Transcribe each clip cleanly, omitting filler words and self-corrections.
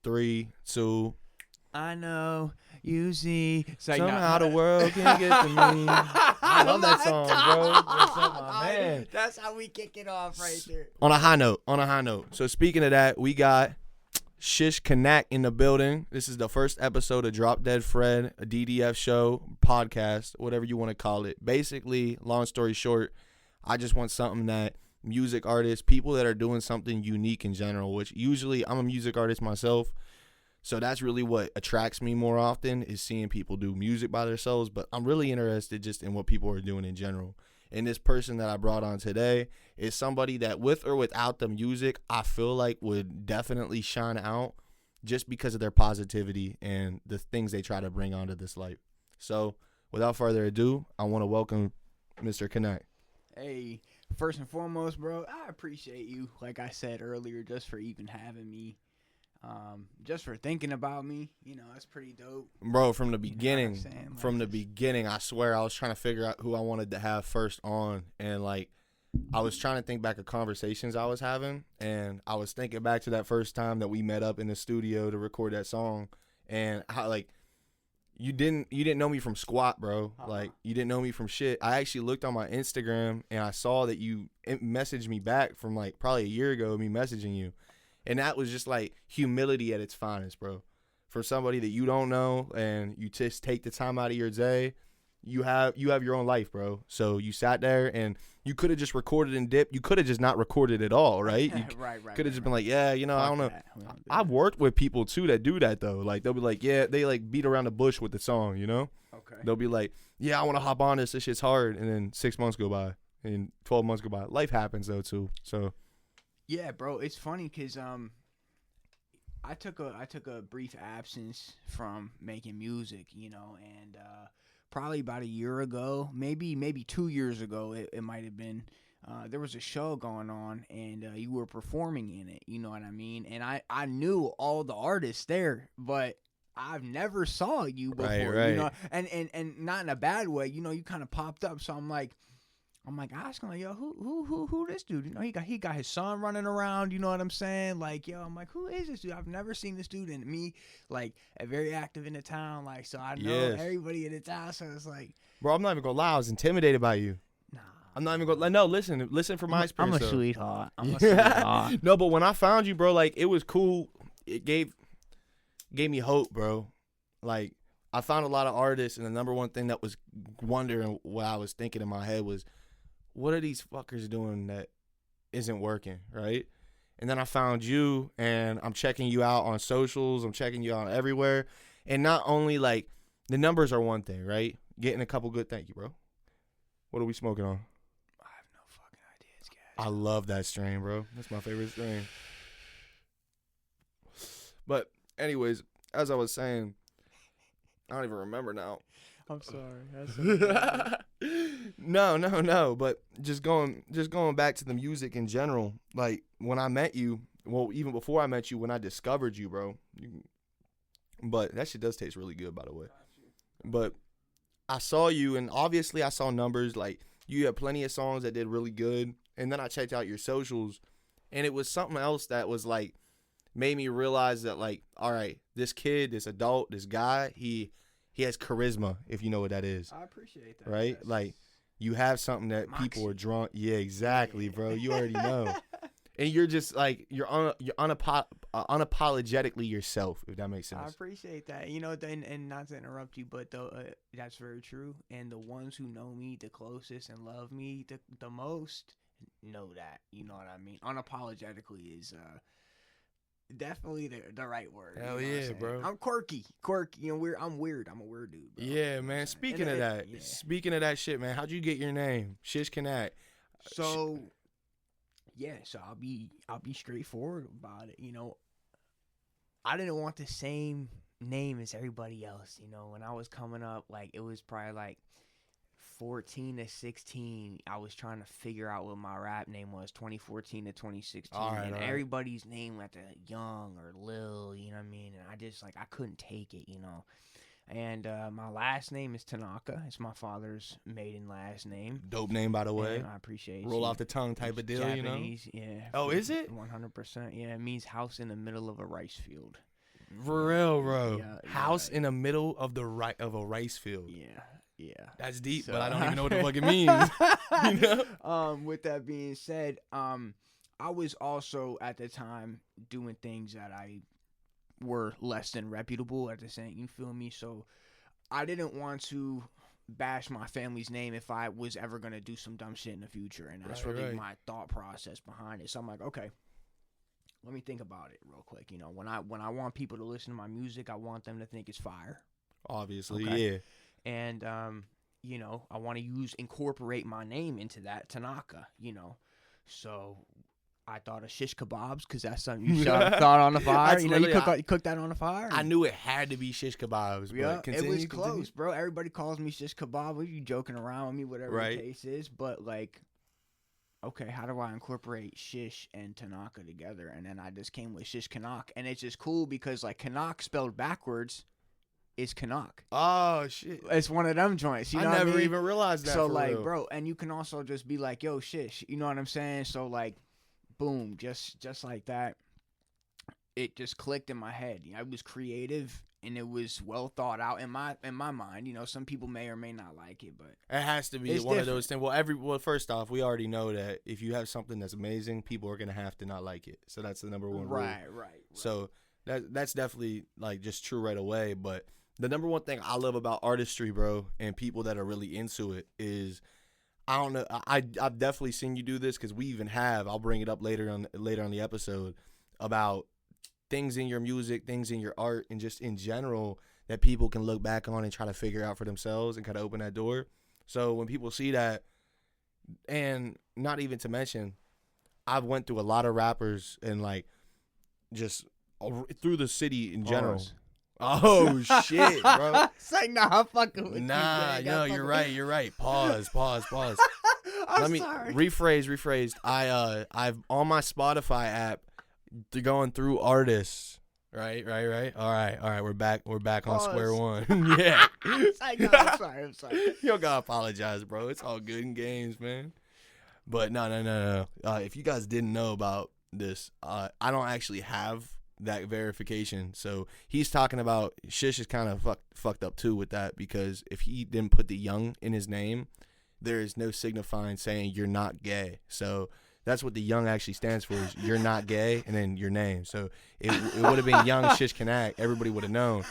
3, 2. I know you see. Somehow the world can get to me. I love that song, bro. That's my man. That's how we kick it off right there. On a high note. So speaking of that, we got Shish-Kanak in the building. This is the first episode of Drop Dead Fred, a DDF show, podcast, whatever you want to call it. Basically, long story short, I just want something that music artists, people that are doing something unique in general, which usually I'm a music artist myself. So that's really what attracts me more often is seeing people do music by themselves. But I'm really interested just in what people are doing in general. And this person that I brought on today is somebody that with or without the music, I feel like would definitely shine out just because of their positivity and the things they try to bring onto this life. So without further ado, I want to welcome Mr. Kanak. Hey, first and foremost, bro, I appreciate you, like I said earlier, just for even having me. Just for thinking about me, that's pretty dope. Bro, from the beginning, I swear I was trying to figure out who I wanted to have first on, and like I was trying to think back of conversations I was having, and I was thinking back to that first time that we met up in the studio to record that song, and how like you didn't know me from squat, bro. Like you didn't know me from shit. I actually looked on my Instagram and I saw that you messaged me back from like probably a year ago, me messaging you. And that was just like humility at its finest, bro. For somebody that you don't know and you just take the time out of your day, you have your own life, bro. So you sat there and you could have just recorded and dipped. You could have just not recorded at all, right? You right. Could have just been like, yeah, I don't know. I've worked with people too that do that though. Like they'll be like, yeah, they like beat around the bush with the song, Okay. They'll be like, yeah, I want to hop on this. This shit's hard. And then 6 months go by and 12 months go by. Life happens though too. So. Yeah, bro, it's funny because I took a brief absence from making music, and probably about a year ago, maybe 2 years ago, it might have been. There was a show going on, and you were performing in it. You know what I mean? And I knew all the artists there, but I've never saw you before. Right. And not in a bad way. You kind of popped up, so I'm like asking, like, yo, who this dude? He got his son running around. You know what I'm saying? Like, yo, I'm like, who is this dude? I've never seen this dude. And me, like, very active in the town, like, so I know everybody in the town. So it's like, bro, I'm not even gonna lie. I was intimidated by you. Nah, I'm not even gonna. No, listen from my experience. I'm a sweetheart. I'm a sweetheart. No, but when I found you, bro, like, it was cool. It gave me hope, bro. Like, I found a lot of artists, and the number one thing that was wondering what I was thinking in my head was, what are these fuckers doing that isn't working, right? And then I found you, and I'm checking you out on socials. I'm checking you out everywhere. And not only, like, the numbers are one thing, right? Getting a couple good, thank you, bro. What are we smoking on? I have no fucking idea. It's gas. I love that strain, bro. That's my favorite strain. But anyways, as I was saying, I don't even remember now. I'm sorry. No. But just going back to the music in general. Like when I met you, well, even before I met you, when I discovered you, bro. But that shit does taste really good, by the way. But I saw you, and obviously I saw numbers. Like you had plenty of songs that did really good, and then I checked out your socials, and it was something else that was like made me realize that, like, all right, this kid, this adult, this guy, he has charisma, if you know what that is. I appreciate that. Right? Yes. Like, you have something that people are drawn. Yeah, exactly, bro. You already know. And you're just like, you're unapologetically yourself, if that makes sense. I appreciate that. And not to interrupt you, but that's very true. And the ones who know me the closest and love me the most know that. You know what I mean? Unapologetically is definitely the right word. Hell yeah, bro. I'm quirky. I'm weird. I'm a weird dude, bro. Yeah, man. Speaking of that shit, man, how'd you get your name? Shish-Kanak. So I'll be straightforward about it. I didn't want the same name as everybody else. When I was coming up, like, it was probably like 14 to 16, I was trying to figure out what my rap name was, 2014 to 2016. And everybody's name at the Young or Lil, you know what I mean? And I just, like, I couldn't take it, And my last name is Tanaka. It's my father's maiden last name. Dope name, by the way. I appreciate it. Roll off the tongue type of deal, Japanese, you know? Yeah. Oh, is it? 100%. Yeah, it means house in the middle of a rice field. For real, bro. Yeah, House in the middle of a rice field. Yeah. That's deep, So- but I don't even know what the fuck it means. You know? With that being said, I was also at the time doing things that I were less than reputable at the same. You feel me? So I didn't want to bash my family's name if I was ever gonna do some dumb shit in the future, and that's really my thought process behind it. So I'm like, okay, let me think about it real quick. You know, when I want people to listen to my music, I want them to think it's fire. Obviously, Okay. yeah. And you know, I want to incorporate my name into that, Tanaka. You know, so I thought of shish kebabs because that's something you thought on the fire. That's You know, you literally- cook that on the fire. I knew it had to be shish kebabs, Yeah, but continue, it was continue. close, bro. Everybody calls me shish kebab. What are you joking around with me? Whatever Right. the case is, but like, okay, how do I incorporate shish and Tanaka together? And then I just came with Shish-Kanak, and it's just cool because like Kanak spelled backwards is Kanak. Oh shit! It's one of them joints. You know I what never I mean? even realized that. So for like, real. bro, and you can also just be like, yo, shish. You know what I'm saying? So like, boom, just like that. It just clicked in my head. I was creative and it was well thought out in my mind. You know, some people may or may not like it, but It has to be It's one of different. those things. Well, first off, we already know that if you have something that's amazing, people are gonna have to not like it. So that's the number one rule. right. So that's definitely like just true right away. But the number one thing I love about artistry, bro, and people that are really into it is, I don't know. I've definitely seen you do this because we even have. I'll bring it up later on the episode about things in your music, things in your art, and just in general that people can look back on and try to figure out for themselves and kind of open that door. So when people see that, and not even to mention, I've went through a lot of rappers and like just through the city in general. Pause. Oh shit, bro. It's like, nah, I'm fucking with you. Nah, gang. no, I'm you're fucking- right. You're right. Pause. I'm Let me sorry. rephrased. I've on my Spotify app going through artists. Right. All right. We're back on square Pause. one. Yeah. It's like, no, I'm sorry. You don't gotta apologize, bro. It's all good in games, man. But no. If you guys didn't know about this, I don't actually have that verification. So he's talking about Shish is kind of fucked up too with that, because if he didn't put the young in his name, there is no signifying saying you're not gay. So that's what the young actually stands for, is you're not gay and then your name. So it would have been young Shish-Kanak. Everybody would have known.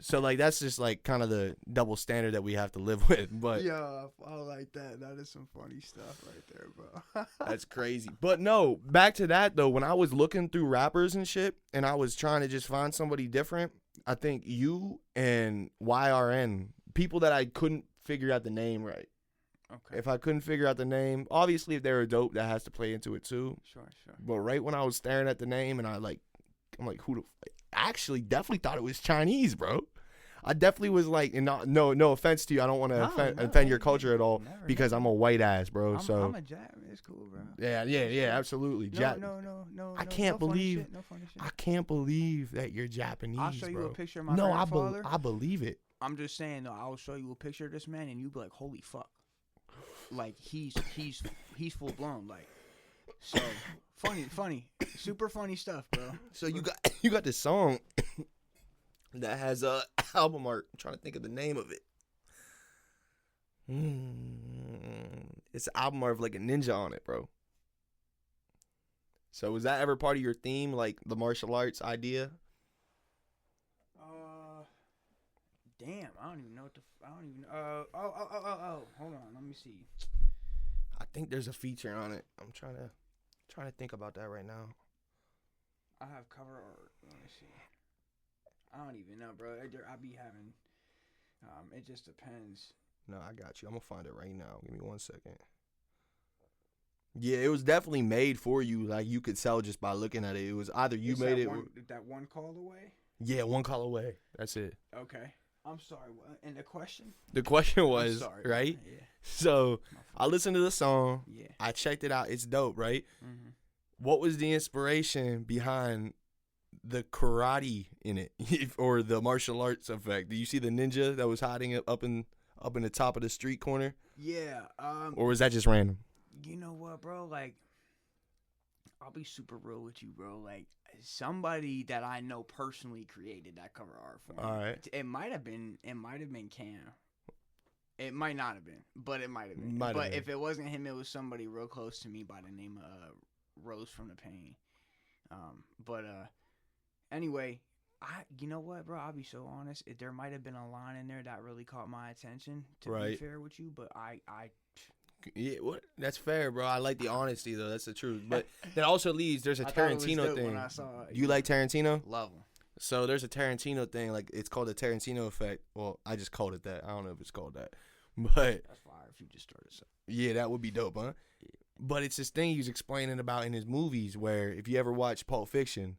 So like that's just like kind of the double standard that we have to live with. But Yeah, I like that. That is some funny stuff right there, bro. that's crazy. But no, back to that though. When I was looking through rappers and shit, and I was trying to just find somebody different, I think you and YRN, people that I couldn't figure out the name right. Okay. If I couldn't figure out the name, obviously if they're dope, that has to play into it too. Sure. But right when I was staring at the name, and I'm like, who the? I actually definitely thought it was Chinese, bro. I definitely was like, and no offense to you, I don't want to offend your culture at all, because I'm a white ass, bro. I'm a Jap. It's cool, bro. Yeah, absolutely. No. I can't believe. No funny shit. I can't believe that you're Japanese, I'll show you bro. a picture of my No, grandfather. I believe it. I'm just saying though, I'll show you a picture of this man and you'll be like, holy fuck. Like he's full blown. Like, so funny. Super funny stuff, bro. So you got this song that has album art. I'm trying to think of the name of it. It's an album art of like a ninja on it, bro. So was that ever part of your theme, like the martial arts idea? Damn, I don't even know what the. I don't even. Oh. Hold on, let me see. I think there's a feature on it. I'm trying to think about that right now. I have cover art. Let me see. I don't even know, bro. I be having. It just depends. No, I got you. I'm gonna find it right now. Give me 1 second. Yeah, it was definitely made for you. Like you could tell just by looking at it. It was either you made it. That one call away. Yeah, one call away. That's it. Okay. I'm sorry. What? And the question? The question I'm was, sorry, right? Yeah. So I listened to the song. Yeah. I checked it out. It's dope, right? Mm-hmm. What was the inspiration behind the karate in it, or the martial arts effect? Do you see the ninja that was hiding up in the top of the street corner? Yeah. Or was that just random? You know what, bro? Like, I'll be super real with you, bro. Like somebody that I know personally created that cover art for me. All right. It might have been Cam. It might not have been, but it might have been. Might have But been. if it wasn't him, it was somebody real close to me by the name of Rose from the Pain. But anyway, you know what, bro? I'll be so honest. There might have been a line in there that really caught my attention. To be fair with you, but I Yeah, what? That's fair, bro. I like the honesty though. That's the truth. But that also leads. There's a I thought it was Tarantino dope thing. when I saw it. You like Tarantino? Love him. So there's a Tarantino thing. Like it's called the Tarantino effect. Well, I just called it that. I don't know if it's called that, but That's fire if you just started something. yeah, that would be dope, huh? Yeah. But it's this thing he's explaining about in his movies. Where if you ever watch Pulp Fiction,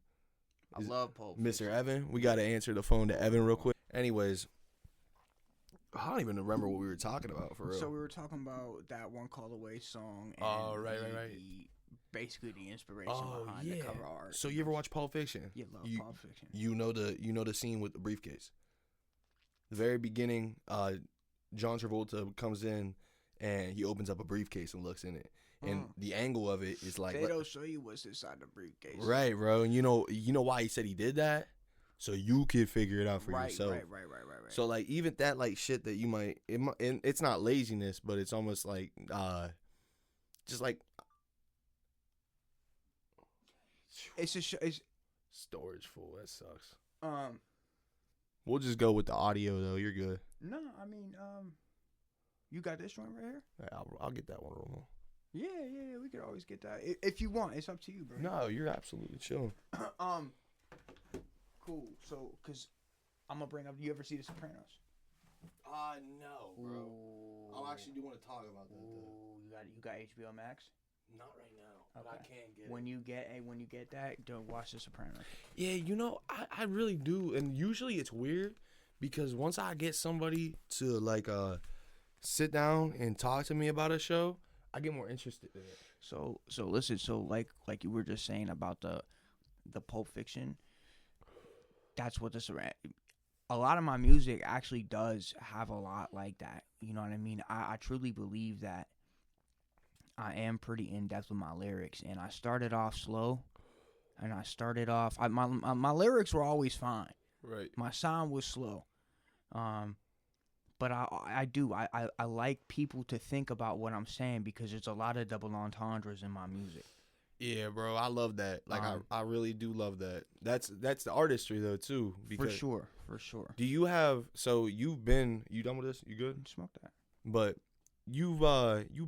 I love Pulp Mr. Evan, we got to answer the phone to Evan real quick. Anyways, I don't even remember what we were talking about for real. So we were talking about that One Call Away song. And right. basically the inspiration behind the cover art. So you ever watch Pulp Fiction? Yeah, love Pulp Fiction. You know the scene with the briefcase. The very beginning, John Travolta comes in and he opens up a briefcase and looks in it. And the angle of it is like they don't show you what's inside the briefcase. Right, bro. And you know why he said he did that? So you could figure it out for yourself. Right. So like even that like shit that you might it's not laziness, but it's almost like just like it's storage full. That sucks. Um, We'll just go with the audio though. You're good. No, I mean you got this one right here. Yeah, I'll get that one real. Yeah, we could always get that if you want. It's up to you, bro. No, you're absolutely chill. Cool. So, cause I'm gonna bring up. You ever see The Sopranos? No, bro. I actually do want to talk about that. Though. You got HBO Max? Not right now. Okay. But I can get when you get that, don't watch The Sopranos. Yeah, I really do, and usually it's weird because once I get somebody to like sit down and talk to me about a show, I get more interested in it. So listen. So like you were just saying about the Pulp Fiction. That's what a lot of my music actually does have a lot like that. You know what I mean? I truly believe that I am pretty in-depth with my lyrics. And I started off slow. And my lyrics were always fine. Right. My sound was slow. But I like people to think about what I'm saying because there's a lot of double entendres in my music. Yeah, bro, I love that. Like, I really do love that. That's the artistry though too. Because For sure. Do you have? So you done with this? You good? Smoke that. But you've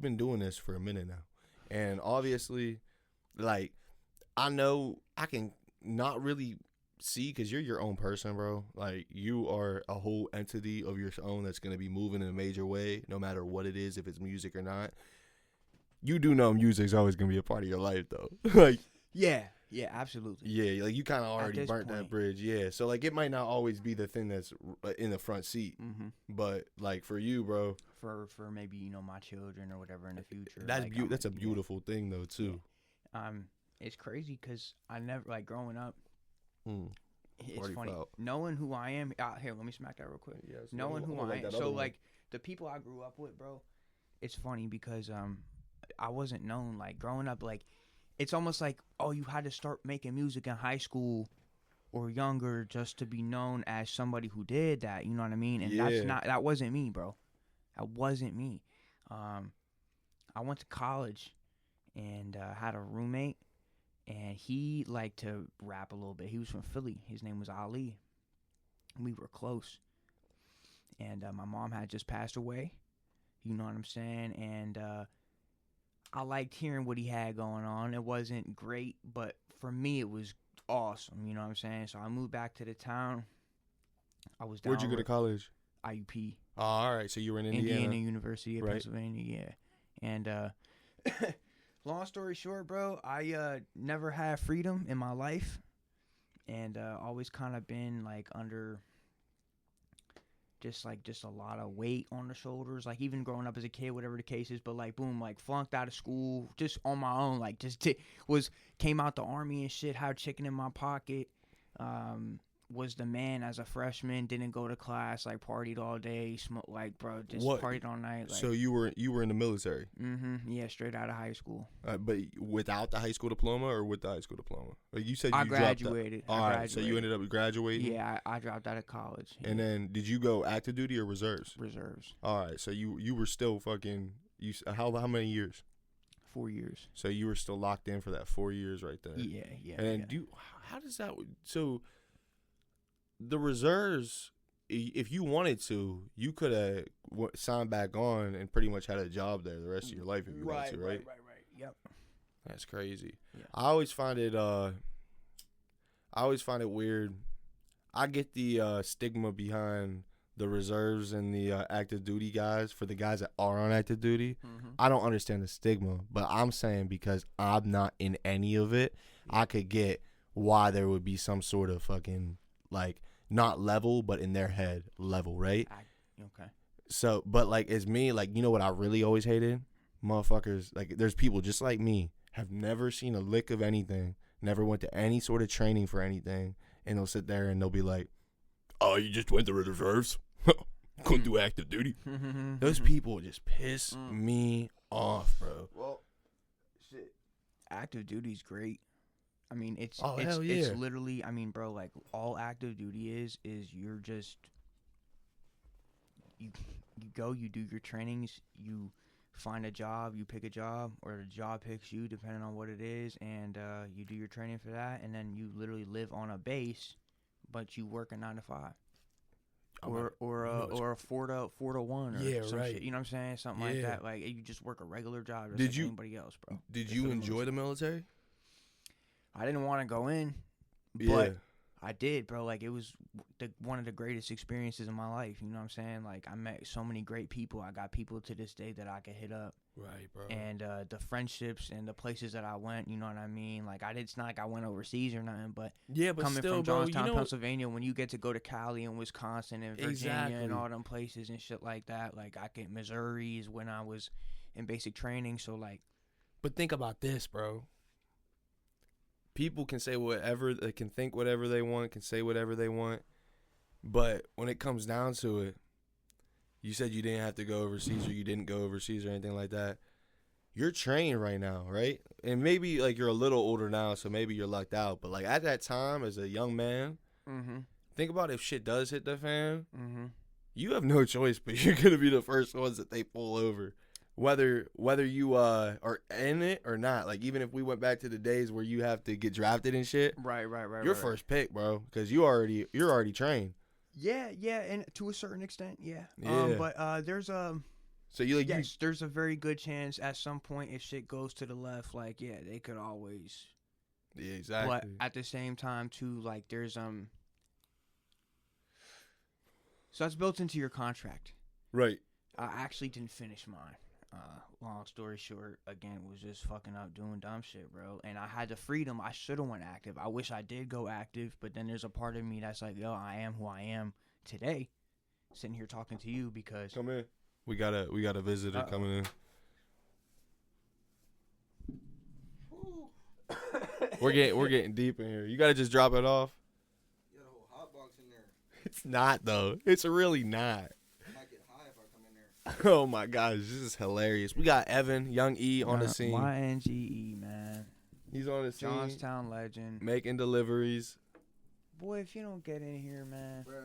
been doing this for a minute now, and obviously, like, I know I can not really see because you're your own person, bro. Like, you are a whole entity of your own that's gonna be moving in a major way, no matter what it is, if it's music or not. You do know music's always gonna be a part of your life, though. Like, yeah, absolutely. Yeah, like you kind of already burnt that bridge. Yeah, so like it might not always be the thing that's in the front seat, but like for you, bro, for maybe my children or whatever in the future. That's like, that's a beautiful thing though too. Yeah. It's crazy because I never growing up. It's funny knowing who I am. Here, let me smack that real quick. Yeah, knowing who I am. So like the people I grew up with, bro. It's funny because I wasn't known like growing up. Like it's almost like you had to start making music in high school or younger just to be known as somebody who did that. You know what I mean? And that wasn't me, bro. That wasn't me. I went to college and had a roommate. And he liked to rap a little bit. He was from Philly. His name was Ali. We were close. And my mom had just passed away. You know what I'm saying? And I liked hearing what he had going on. It wasn't great, but for me, it was awesome. You know what I'm saying? So I moved back to the town. I was down. Where'd you go to college? IUP. Oh, all right. So you were in Indiana University of Pennsylvania, yeah. And long story short, bro, I never had freedom in my life, and always kind of been like under just a lot of weight on the shoulders. Like even growing up as a kid, whatever the case is, but like boom, like flunked out of school just on my own. Like just came out the army and shit. Had chicken in my pocket. was the man as a freshman. Didn't go to class. Like partied all day. Smoked like bro. Just What? partied all night. Like, So you were in the military, Yeah, straight out of high school. but without the high school diploma or with the high school diploma? Like you said, you I dropped graduated. All right, so you ended up graduating. Yeah, I dropped out of college. And then did you go active duty or reserves? Reserves. All right, so you were still fucking how many years? 4 years. So you were still locked in for that 4 years right there. Yeah. And then how does that? So the reserves, if you wanted to, you could have signed back on and pretty much had a job there the rest of your life if you wanted to, right? Right. Yep. That's crazy. Yeah. I always find it weird. I get the stigma behind the reserves and the active duty guys for the guys that are on active duty. Mm-hmm. I don't understand the stigma, but I'm saying because I'm not in any of it, I could get why there would be some sort of fucking like not level, but in their head level, right? Okay. So, but like as me, like you know what I really always hated? Motherfuckers, like there's people just like me, have never seen a lick of anything, never went to any sort of training for anything, and they'll sit there and they'll be like, "Oh, you just went to reserves? Couldn't do active duty." Those people just piss me off, bro. Well, shit. Active duty's great. I mean, it's literally. I mean, bro, like all active duty is you're just you go, you do your trainings, you find a job, you pick a job, or the job picks you, depending on what it is, and you do your training for that, and then you literally live on a base, but you work a 9 to 5. Or a 4 to 1 or some shit. You know what I'm saying? Something like that. Like you just work a regular job just like anybody else, bro. Did you enjoy the military? I didn't want to go in, but I did, bro. Like it was one of the greatest experiences in my life. You know what I'm saying? Like I met so many great people. I got people to this day that I could hit up. Right, bro. And the friendships and the places that I went, you know what I mean? Like it's not like I went overseas or nothing, but coming still, from bro, Johnstown, Pennsylvania, when you get to go to Cali and Wisconsin and Virginia and all them places and shit like that, like I get Missouri's when I was in basic training. So like, but think about this, bro. People can say whatever, they can think whatever they want, can say whatever they want, but when it comes down to it, you said you didn't have to go overseas or you didn't go overseas or anything like that. You're trained right now, right? And maybe like you're a little older now, so maybe you're lucked out. But like at that time, as a young man, think about if shit does hit the fan, you have no choice, but you're gonna be the first ones that they pull over, whether you are in it or not. Like even if we went back to the days where you have to get drafted and shit, right. You're first pick, bro, because you're already trained. Yeah, and to a certain extent, yeah. But there's there's a very good chance at some point if shit goes to the left, like they could always. Yeah, exactly. But at the same time, too, like there's so that's built into your contract. Right. I actually didn't finish mine. Long story short, again, was just fucking up doing dumb shit, bro. And I had the freedom. I should have went active. I wish I did go active, but then there's a part of me that's like, yo, I am who I am today, sitting here talking to you because. Come in. We got a visitor coming in. We're getting deep in here. You gotta just drop it off. You got a whole hot box in there. It's not though. It's really not. Oh my gosh, this is hilarious. We got Evan, Young E on the scene. YNGE, man. He's on the scene. Johnstown legend. Making deliveries. Boy, if you don't get in here, man. Bro,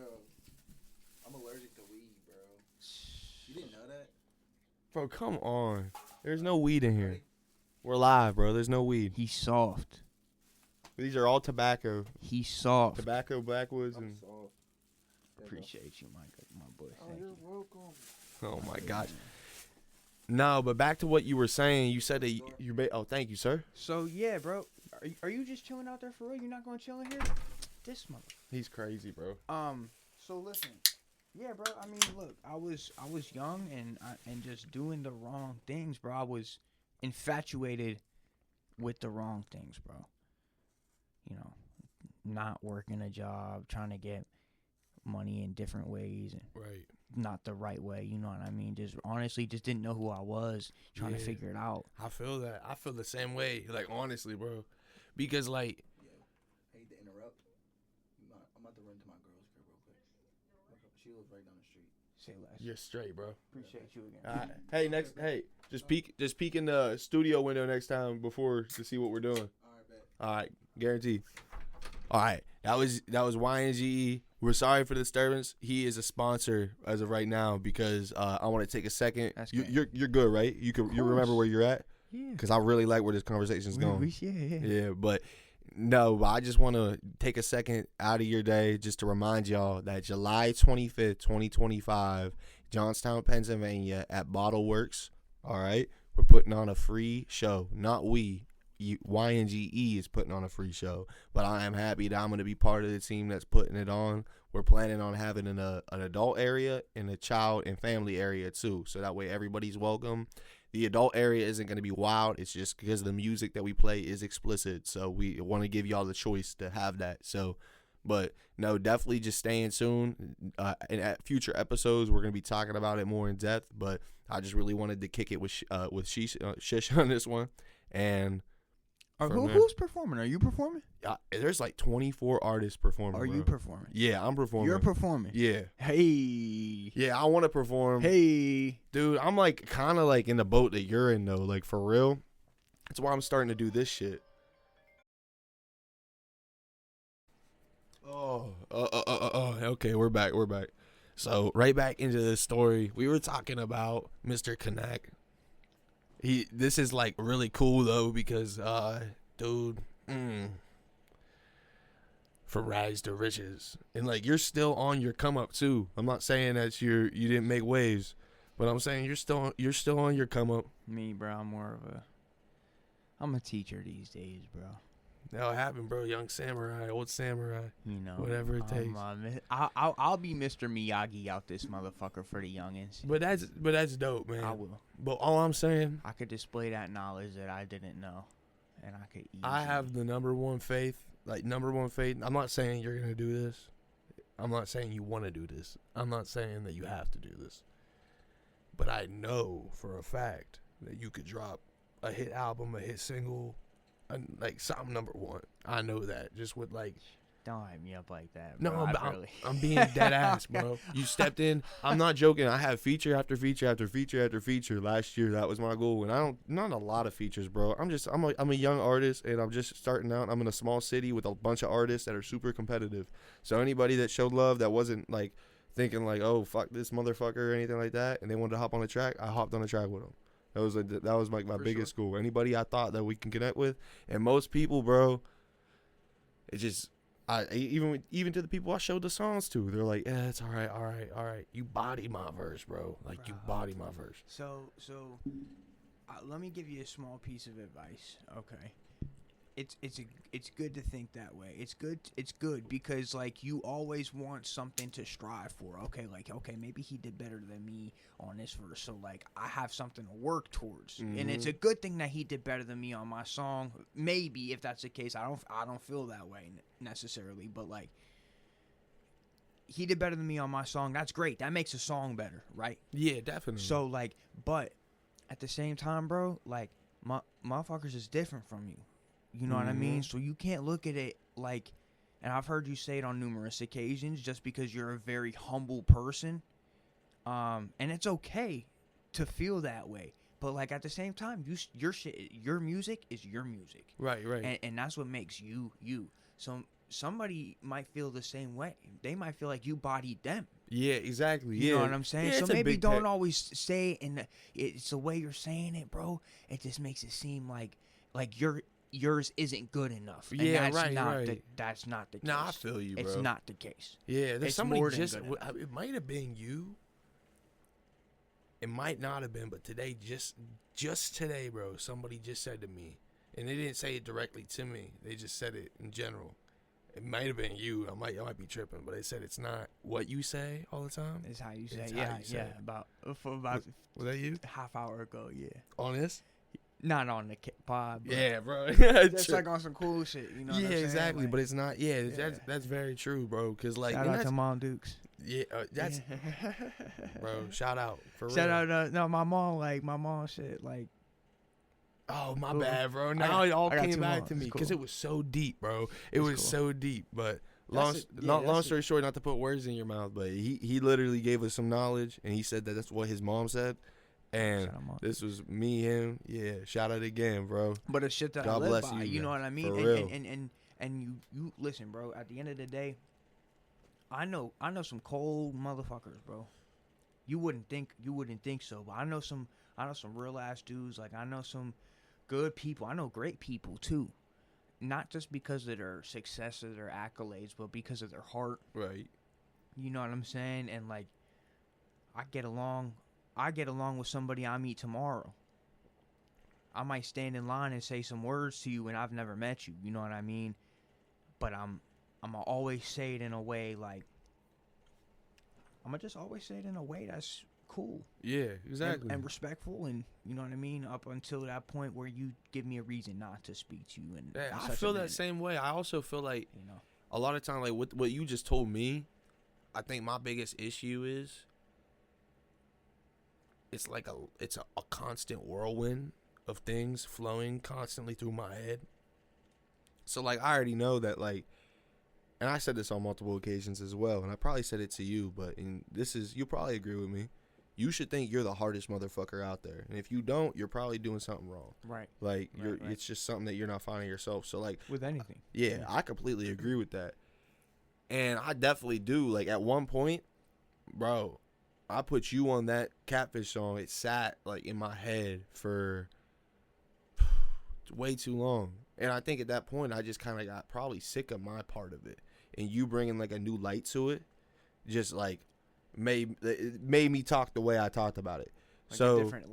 I'm allergic to weed, bro. You didn't know that? Bro, come on. There's no weed in here. We're live, bro. There's no weed. He's soft. These are all tobacco. He's soft. Tobacco, backwoods, and. Soft. Appreciate you, my boy. Thank you. Welcome. Oh my gosh. No, but back to what you were saying. You said that you made. Oh, thank you, sir. So yeah, bro. Are you just chilling out there for real? You're not gonna chill in here? This mother. He's crazy, bro. So listen. Yeah, bro. I mean, look. I was young and just doing the wrong things, bro. I was infatuated with the wrong things, bro. You know, not working a job, trying to get money in different ways, and right. Not the right way, you know what I mean? Just honestly, just didn't know who I was, trying to figure it out. I feel that. I feel the same way. Like honestly, bro, because like, hate to interrupt. I'm about to run to my girl's crib real quick. She lives right down the street. Say less. You're straight, bro. Appreciate you again. All right. Hey, just peek in the studio window next time before to see what we're doing. All right, bet. All right, guarantee. All right, that was YNGE. We're sorry for the disturbance. He is a sponsor as of right now because I want to take a second. That's You're good, right? You remember where you're at? Yeah. Because I really like where this conversation's going. Yeah. Yeah, but I just want to take a second out of your day just to remind y'all that July 25th, 2025, Johnstown, Pennsylvania, at Bottle Works. All right, we're putting on a free show. Not we. YNGE is putting on a free show, but I am happy that I'm going to be part of the team that's putting it on. We're planning on having an adult area and a child and family area too, so that way everybody's welcome. The adult area isn't going to be wild. It's just because the music that we play is explicit, so we want to give y'all the choice to have that. So, but no, definitely just staying tuned. And at future episodes, we're going to be talking about it more in depth, but I just really wanted to kick it with Shish on this one. And who's performing? Are you performing? there's like 24 artists performing. Are you bro. performing? Yeah, I'm performing. You're performing. Yeah. Hey. Yeah, I want to perform. Hey. Dude, I'm like kind of like in the boat that you're in though, like for real. That's why I'm starting to do this shit. Okay, we're back. So right back into this story. We were talking about Mr. Kanak. This is like really cool though because dude, from rags to riches, and like you're still on your come up too. I'm not saying that you didn't make waves, but I'm saying you're still on your come up. Me, bro, I'm a teacher these days, bro. That'll happen, bro. Young samurai, old samurai. You know, whatever it takes. I'll be Mr. Miyagi out this motherfucker for the youngins. But that's dope, man. I will. But all I'm saying, I could display that knowledge that I didn't know, and I could. I have the number one faith. I'm not saying you're gonna do this. I'm not saying you want to do this. I'm not saying that you have to do this. But I know for a fact that you could drop a hit album, a hit single, like something number one. I know that just with like. Don't hype me up like that, No, bro. I'm being dead ass, bro. You stepped in. I'm not joking. I have feature after feature after feature after feature last year. That was my goal, and not a lot of features, bro. I'm a young artist, and I'm just starting out. I'm in a small city with a bunch of artists that are super competitive. So anybody that showed love that wasn't like thinking like, oh fuck this motherfucker or anything like that, and they wanted to hop on the track, I hopped on the track with them. That was like my biggest goal. Anybody I thought that we can connect with, and most people, bro, it just. Even to the people I showed the songs to, they're like, "Yeah, it's all right. You body my verse, bro. Like you body my verse." So let me give you a small piece of advice. Okay, it's good to think that way. It's good because like you always want something to strive for. Okay, maybe he did better than me on this verse, so like I have something to work towards. Mm-hmm. And it's a good thing that he did better than me on my song. Maybe if that's the case, I don't feel that way necessarily, but like he did better than me on my song. That's great. That makes a song better, right? Yeah, definitely. So like, but at the same time, bro, like motherfuckers is different from you. You know what I mean? So you can't look at it like, and I've heard you say it on numerous occasions, just because you're a very humble person, and it's okay to feel that way. But like at the same time, your music is your music, right, and that's what makes you you. So somebody might feel the same way. They might feel like you bodied them. Yeah, exactly. You know what I'm saying? Yeah, so maybe don't always say it, and it's the way you're saying it, bro. It just makes it seem like yours isn't good enough. And yeah, that's right. That's not the case. Nah, I feel you, bro. It's not the case. Yeah, there's somebody more than just. good enough. It might have been you. It might not have been, but today, just today, bro, somebody just said to me, and they didn't say it directly to me. They just said it in general. It might have been you. I might be tripping, but they said it's not what you say all the time. It's how you say. It's Yeah, how you say it. About Was that you? half hour ago. Yeah. On this? Not on the pod. But Yeah, bro. just like on some cool shit. You know what I'm saying? Exactly. Like, but it's not. Yeah, that's very true, bro. Cause like, shout out to Mom Dukes. Yeah, that's bro. Shout out for shout real. out. No, my mom shit like. Oh my Cool. bad, bro. Now it all came back to me It's because cool. it was so deep, bro. It It's was cool. so deep, but long story short, not to put words in your mouth, but he literally gave us some knowledge, and he said that that's what his mom said. And this was me, him. Yeah, shout out again, bro. But it's shit that God I live bless by. you, You know man. what I mean? For real. And you listen, bro. At the end of the day, I know some cold motherfuckers, bro. You wouldn't think so, but I know some real ass dudes. Like I know some good people. I know great people too. Not just because of their successes or accolades, but because of their heart. Right. You know what I'm saying? And like, I get along with somebody I meet tomorrow. I might stand in line and say some words to you, and I've never met you. You know what I mean? But I'm gonna always say it in a way like, I'm gonna just always say it in a way that's cool. Yeah, exactly. And respectful, and you know what I mean, up until that point where you give me a reason not to speak to you. And Yeah, I feel that same way. I also feel like, you know, a lot of time, like what you just told me, I think my biggest issue is it's like a constant whirlwind of things flowing constantly through my head. So like I already know that, like, and I said this on multiple occasions as well, and I probably said it to you, but you'll probably agree with me. You should think you're the hardest motherfucker out there, and if you don't, you're probably doing something wrong. right? Like Right. it's just something that you're not finding yourself. So like With anything, yeah, I completely agree with that. And I definitely do. Like at one point, bro, I put you on that Catfish song. It sat like in my head for way too long. And I think at that point, I just kind of got probably sick of my part of it. And you bringing like a new light to it, just like it made me talk the way I talked about it. like So a different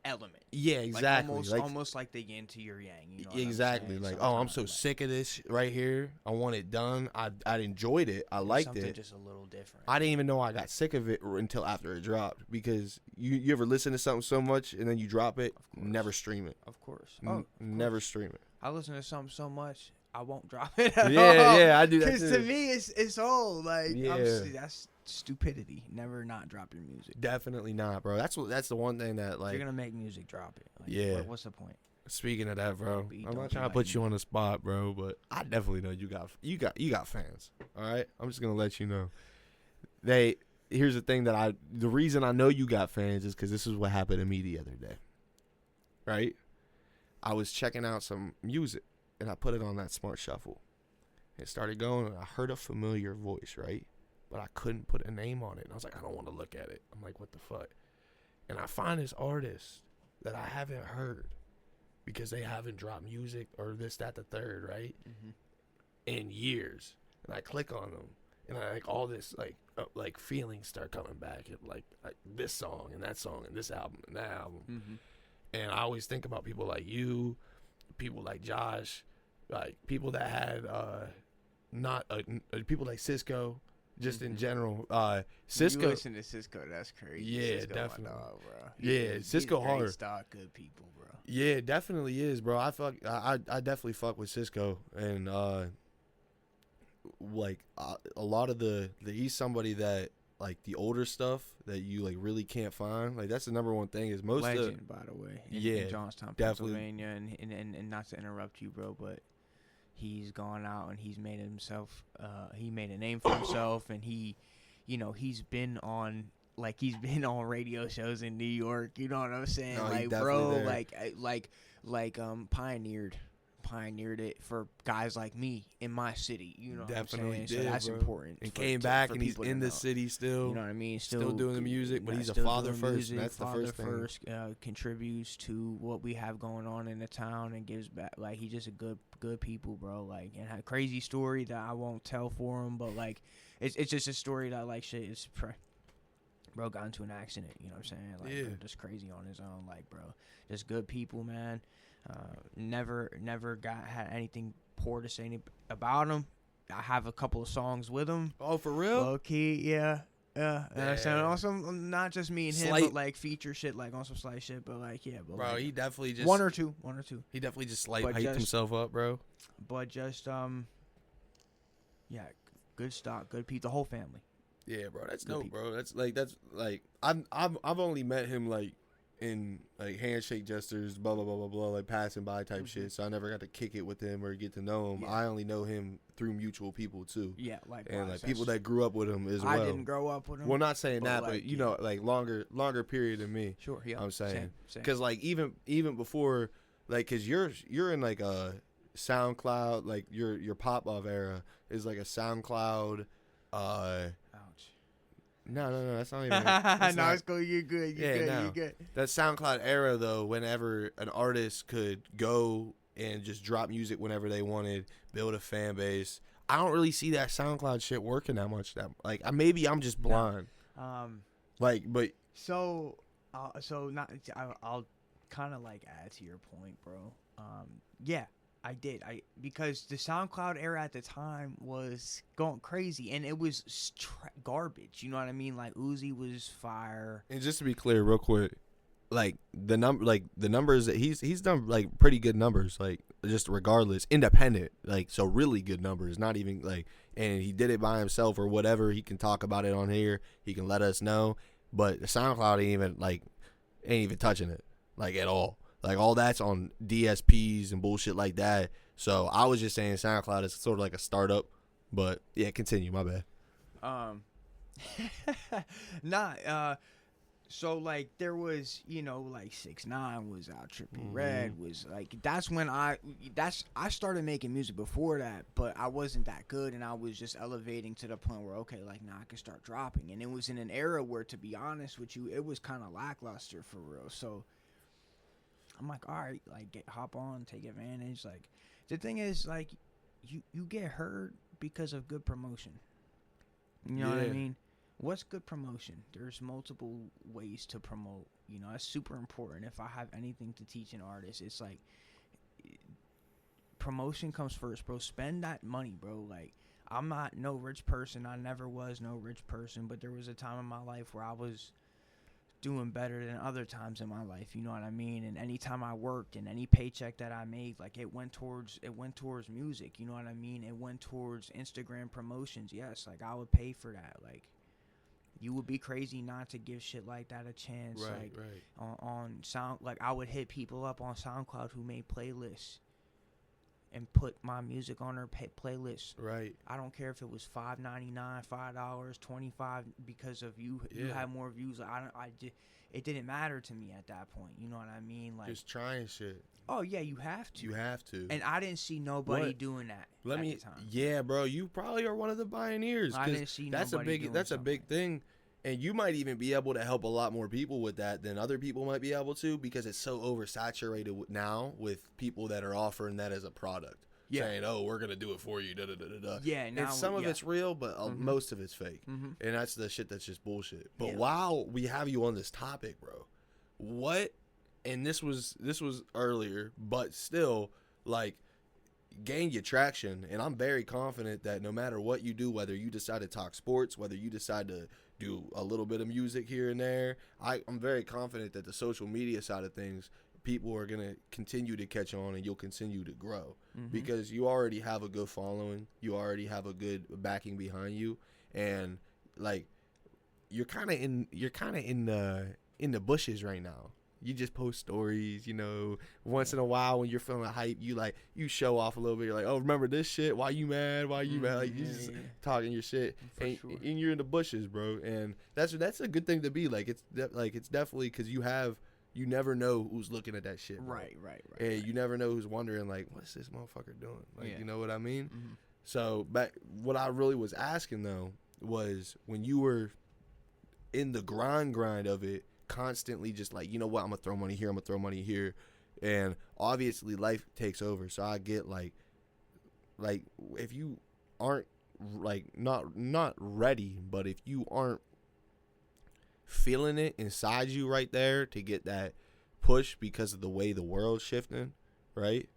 element. yeah, exactly. Like almost like the yin to your yang. You know what exactly. I'm Like, saying? oh, I'm so Sometimes, sick of this right here. I want it done. I enjoyed it. I liked something it. just a little different. I didn't even know I got sick of it until after it dropped. Because you ever listen to something so much and then you drop it, never stream it. Of course. Never stream it. I listen to something so much, I won't drop it at all. Yeah, I do that Because too. to me, it's old. Like, Yeah. that's stupidity. Never not drop your music. Definitely not, bro. That's the one thing that, If like, you're gonna make music, drop it. Like, Yeah. What's the point? speaking of that, bro, Be- I'm don't not be trying to like put you me. on the spot, bro, but I definitely know you got fans. All right, I'm just gonna let you know. Here's the thing the reason I know you got fans is because this is what happened to me the other day. Right, I was checking out some music and I put it on that smart shuffle. It started going and I heard a familiar voice, right? But I couldn't put a name on it. And I was like, I don't want to look at it. I'm like, what the fuck? And I find this artist that I haven't heard because they haven't dropped music or this, that, the third, right? Mm-hmm. In years. And I click on them. And I like all this like feelings start coming back. And like this song and that song and this album and that album. Mm-hmm. And I always think about people like you, people like Josh, like people that had people like Cisco, just in general. Cisco. You listen to Cisco, that's crazy. Yeah, Cisco, definitely. my dog, bro. Yeah, Cisco he's a great hard. stock, good people, bro. Yeah, it definitely is, bro. I definitely fuck with Cisco, and like a lot of he's somebody that like the older stuff that you like really can't find. Like that's the number one thing is most Legend, by the way. In Johnstown, definitely. Pennsylvania, and not to interrupt you, bro, but he's gone out and he's made himself. He made a name for himself, and he's been on radio shows in New York. You know what I'm saying? No, like, bro, like pioneered it for guys like me in my city. You know Definitely what I'm saying? did, so that's bro. important. And came back and he's people to in the know. city still. You know what I mean? Still doing the music, but he's a still father doing first. music, That's the father first thing. Contributes to what we have going on in the town and gives back. Like, he's just a good people, bro. Like, and had a crazy story that I won't tell for him, but like, it's just a story that like shit is. Bro got into an accident. You know what I'm saying? Like, Yeah. bro, just crazy on his own. Like, bro, just good people, man. Never had anything poor to say about him. I have a couple of songs with him. Oh, for real? Low key, yeah. And I said also not just me and him, Slight- but like feature shit, like on some slight shit, but like yeah, but Bro, like, he definitely just one or two. He definitely just But hyped just- himself up, bro. But just yeah, good stock, good people, the whole family. Yeah, bro, that's Good dope, people. bro. That's like I've only met him like in like handshake gestures, blah blah blah blah blah, like passing by type shit. So I never got to kick it with him or get to know him. Yeah. I only know him through mutual people too, Yeah, like and like people that grew up with him as well. I didn't grow up with him. Well, not saying but, that, like, but you know, like longer period than me. Sure, yeah. I'm saying Same. because like even before, like, cause you're in like a SoundCloud, like your pop off era is like a SoundCloud. Ouch. No, that's not even. That's no, not, it's cool. You're good. You're Yeah, good. no. You're good. that SoundCloud era though, whenever an artist could go and just drop music whenever they wanted, build a fan base. I don't really see that SoundCloud shit working that much. That like maybe I'm just blind. Like, but So not. I'll kind of like add to your point, bro. Yeah, I did. Because the SoundCloud era at the time was going crazy, and it was garbage. You know what I mean? Like Uzi was fire. and just to be clear, real quick, like the numbers that he's done like pretty good numbers, like just regardless, independent, like so really good numbers. Not even like, and he did it by himself or whatever. He can talk about it on here. He can let us know. But the SoundCloud ain't even touching it like at all. Like all that's on DSPs and bullshit like that. So I was just saying SoundCloud is sort of like a startup. But yeah, continue. My bad. So like there was, like 6ix9ine was out, Trippie Redd was like, that's when I started making music before that, but I wasn't that good, and I was just elevating to the point where okay, like now I can start dropping, and it was in an era where, to be honest with you, it was kind of lackluster for real. So I'm like, all right, like hop on, take advantage. Like the thing is, like you get heard because of good promotion. You know what I mean? What's good promotion? There's multiple ways to promote. That's super important. If I have anything to teach an artist, it's like promotion comes first, bro. Spend that money, bro. Like I'm not no rich person. I never was no rich person, but there was a time in my life where I was doing better than other times in my life. You know what I mean? And anytime I worked and any paycheck that I made, like it went towards music. You know what I mean? It went towards Instagram promotions. Yes, like I would pay for that. Like you would be crazy not to give shit like that a chance. Right. On Sound, like I would hit people up on SoundCloud who made playlists and put my music on their playlist. Right. I don't care if it was $5.99, $5, $25, because of you. You had more views. It didn't matter to me at that point. You know what I mean? Like Just trying shit. Oh yeah, you have to. You have to. And I didn't see nobody doing that. At the time. Yeah, bro. You probably are one of the pioneers. I didn't see that's nobody doing a big thing, and you might even be able to help a lot more people with that than other people might be able to, because it's so oversaturated now with people that are offering that as a product. Yeah. Saying, oh, we're gonna do it for you. Da, da, da, da, da. Yeah. Now, and some of it's real, but most of it's fake, and that's the shit that's just bullshit. But while we have you on this topic, bro, what? And this was earlier, but still, like, gain your traction. And I'm very confident that no matter what you do, whether you decide to talk sports, whether you decide to do a little bit of music here and there, I'm very confident that the social media side of things, people are going to continue to catch on, and you'll continue to grow because you already have a good following. You already have a good backing behind you. And, like, you're kind of in the bushes right now. You just post stories, once in a while when you're feeling hype, you show off a little bit. You're like, oh, remember this shit? Why you mad? Like, you just talking your shit, and you're in the bushes, bro. And that's a good thing to be. Like, it's definitely, because you never know who's looking at that shit, bro. Right. And you never know who's wondering, like, what's this motherfucker doing? Like, you know what I mean? So, what I really was asking though was, when you were in the grind of it, constantly just like, you know what, I'm gonna throw money here, and obviously life takes over. So I get like if you aren't like not ready, but if you aren't feeling it inside you right there to get that push because of the way the world's shifting, right?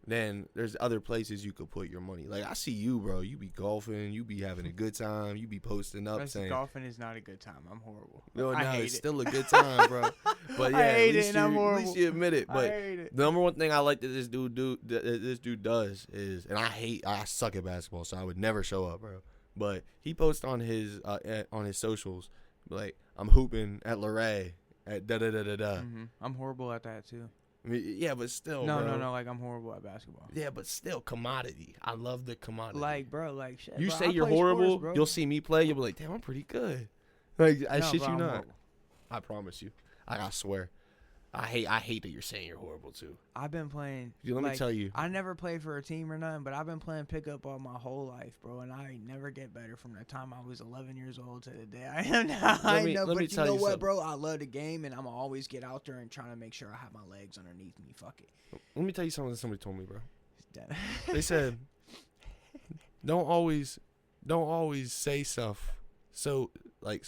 Then there's other places you could put your money. Like, I see you, bro. You be golfing. You be having a good time. You be posting up saying golfing is not a good time. I'm horrible. No, it's still a good time, bro. But yeah, at least you admit it. But I hate it. the number one thing I like that this dude does is, and I suck at basketball, so I would never show up, bro. But he posts on his socials, like, I'm hooping at Luray at da da da da da. I'm horrible at that too. I mean, yeah, but still, No, bro. no. Like I'm horrible at basketball. Yeah, but still, commodity. I love the commodity. Like, bro, like shit. You bro, say I you're play horrible, sports, bro. you'll see me play, you'll be like, damn, I'm pretty good. Like, I No, shit bro, you I'm not. horrible. I promise you. I swear. I hate that you're saying you're horrible too. I've been playing. Let me tell you. I never played for a team or nothing, but I've been playing pickup all my whole life, bro. And I never get better from the time I was 11 years old to the day I am now. Let me but you tell know you what, something. bro? I love the game, and I'm going to always get out there and trying to make sure I have my legs underneath me. Fuck it. Let me tell you something that somebody told me, bro. It's dead. They said, don't always say stuff. So, like,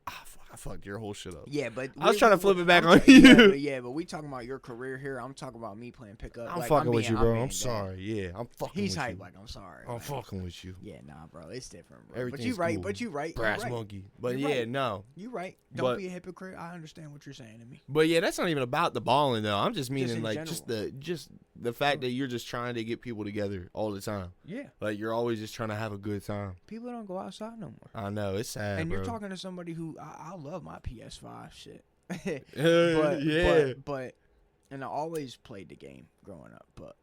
I fucked your whole shit up. Yeah, but I was trying to flip it back on you. you. Yeah, but we talking about your career here. I'm talking about me playing pickup. I'm like, fucking with being- you, bro. being I'm gay. sorry. Yeah, I'm fucking He's with hype you. like I'm sorry. I'm like, fucking with you. Yeah, nah, bro. It's different, bro. Everything's but you right. cool. But you right. Brass you right. monkey. But You're yeah, right. no. You right. Don't But- be a hypocrite. I understand what you're saying to me. But yeah, that's not even about the balling though. I'm just meaning in like just the fact that you're just trying to get people together all the time. Yeah. Like you're always just trying to have a good time. People don't go outside no more. I know it's sad, And bro. you're talking to somebody who I love my PS5 shit. Yeah. But and I always played the game growing up, but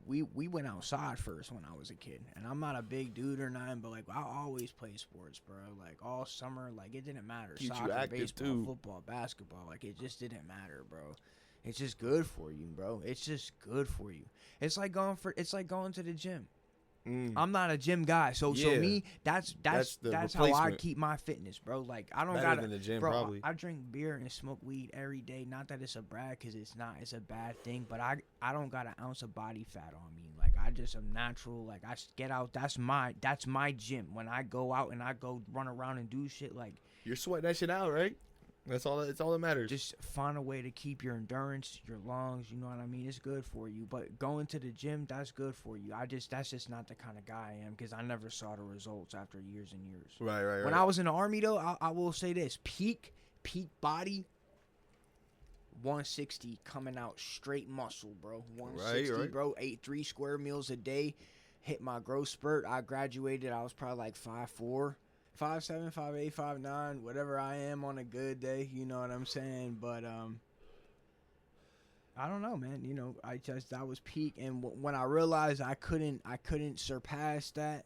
we went outside first when I was a kid. And I'm not a big dude or nothing, but like I always played sports, bro. Like all summer, like it didn't matter. Keeps you Soccer, active, baseball, too. football, basketball, like it just didn't matter, bro. It's just good for you, bro. It's just good for you. It's like going to the gym. I'm not a gym guy, so Yeah. me that's the how I replacement. keep my fitness, bro. Like I don't Better gotta than the gym, bro, probably. I drink beer and smoke weed every day. Not that it's a brag, cause it's not. It's a bad thing. But I don't got an ounce of body fat on me. Like I just am natural. Like I get out. That's my gym. When I go out and I go run around and do shit, like You're sweating that shit out, right? That's all. It's all that matters. just find a way to keep your endurance, your lungs. You know what I mean? It's good for you. But going to the gym, that's good for you. That's just not the kind of guy I am, because I never saw the results after years and years. right. When I was in the Army, though, I will say this. Peak body, 160 coming out straight muscle, bro. 160, Right. bro. Ate 3 square meals a day. Hit my growth spurt. I graduated. I was probably like 5'4", 5'7", 5'8", 5'9", whatever I am on a good day. You know what I'm saying? But, I don't know, man. You know, that was peak. And when I realized I couldn't surpass that,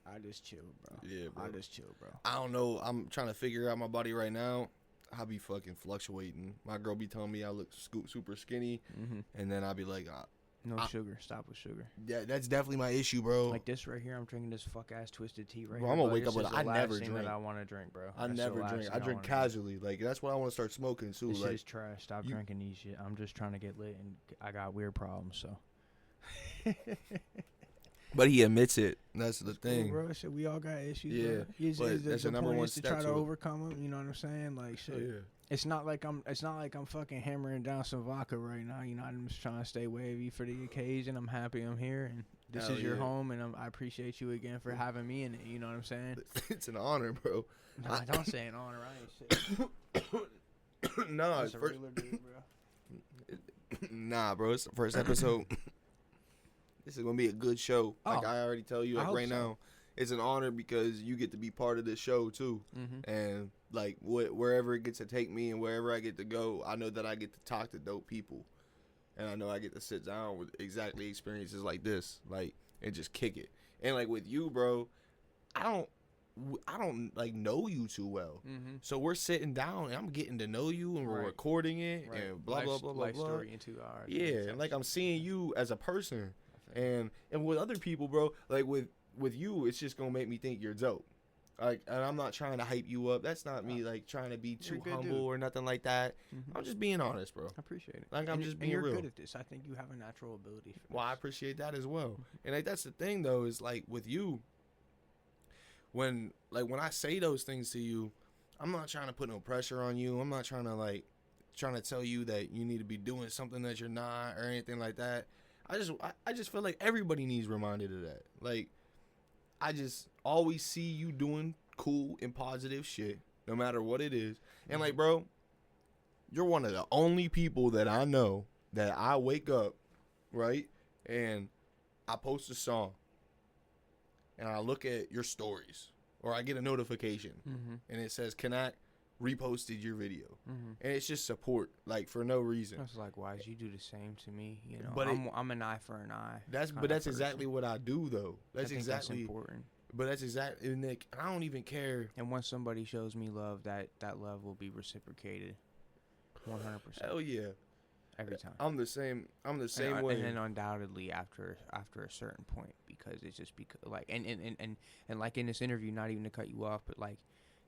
I just chilled, bro. Yeah, bro. I just chilled, bro. I don't know. I'm trying to figure out my body right now. I be fucking fluctuating. My girl be telling me I look super skinny, and then I be like, No sugar. Stop with sugar. yeah, that's definitely my issue, bro. Like this right here, I'm drinking this fuck ass twisted tea right Bro, here. I'm gonna bro. wake This up with is I the last never thing drink. that I want to drink, bro. I That's the never last drink. thing I drink wanna drink. casually. Like that's what I want to start smoking too. This shit Like is trash. Stop you- drinking these shit. I'm just trying to get lit, and I got weird problems. So. But he admits it. That's the Cool, thing. bro. Shit, we all got issues. Yeah, bro. but that's the number point one is to step try to to it. overcome them. You know what I'm saying? Like shit. Oh, yeah. It's not like I'm fucking hammering down some vodka right now. You know, I'm just trying to stay wavy for the occasion. I'm happy I'm here, and this Hell is your yeah. home, and I appreciate you again for having me in it. You know what I'm saying? It's an honor, bro. Nah, don't say an honor. I ain't shit. No, Just a first, regular dude, bro. nah, bro. It's the first episode. This is gonna be a good show. Like Oh, I already tell you, I like hope right so. now, it's an honor because you get to be part of this show too. Mm-hmm. And like wherever it gets to take me and wherever I get to go, I know that I get to talk to dope people, and I know I get to sit down with exactly experiences like this, like and just kick it. And like with you, bro, I don't like know you too well. Mm-hmm. So we're sitting down and I'm getting to know you and we're Right. recording it and blah blah blah blah life blah. story in 2 hours. Yeah, and like I'm seeing you as a person, and with other people, bro. Like with you, it's just gonna make me think you're dope. Like, and I'm not trying to hype you up. That's not me, like trying to be You're a too good humble dude. or nothing like that. Mhm. I'm just being honest, bro. I appreciate it. Like, I'm And just and being you're real. good at this. I think you have a natural ability for Well, I this. appreciate that as well. And like that's the thing though, is like with you, when I say those things to you, I'm not trying to put no pressure on you. I'm not trying to tell you that you need to be doing something that you're not or anything like that. I just feel like everybody needs reminded of that. Like I just always see you doing cool and positive shit, no matter what it is. And like, bro, you're one of the only people that I know that I wake up, right? And I post a song and I look at your stories or I get a notification Mm-hmm. and it says, Kanak, reposted your video, Mm-hmm. and it's just support, like for no reason. I was like, why did you do the same to me? You know, But I'm an eye for an eye. That's kinda that's person. exactly what I do though. That's I think exactly. that's important. But that's exactly, Nick. I don't even care. And once somebody shows me love, that love will be reciprocated, 100%. Hell yeah. Every time. I'm the same. I'm the same and, way. And then undoubtedly after a certain point, because it's just because like and like in this interview, not even to cut you off, but like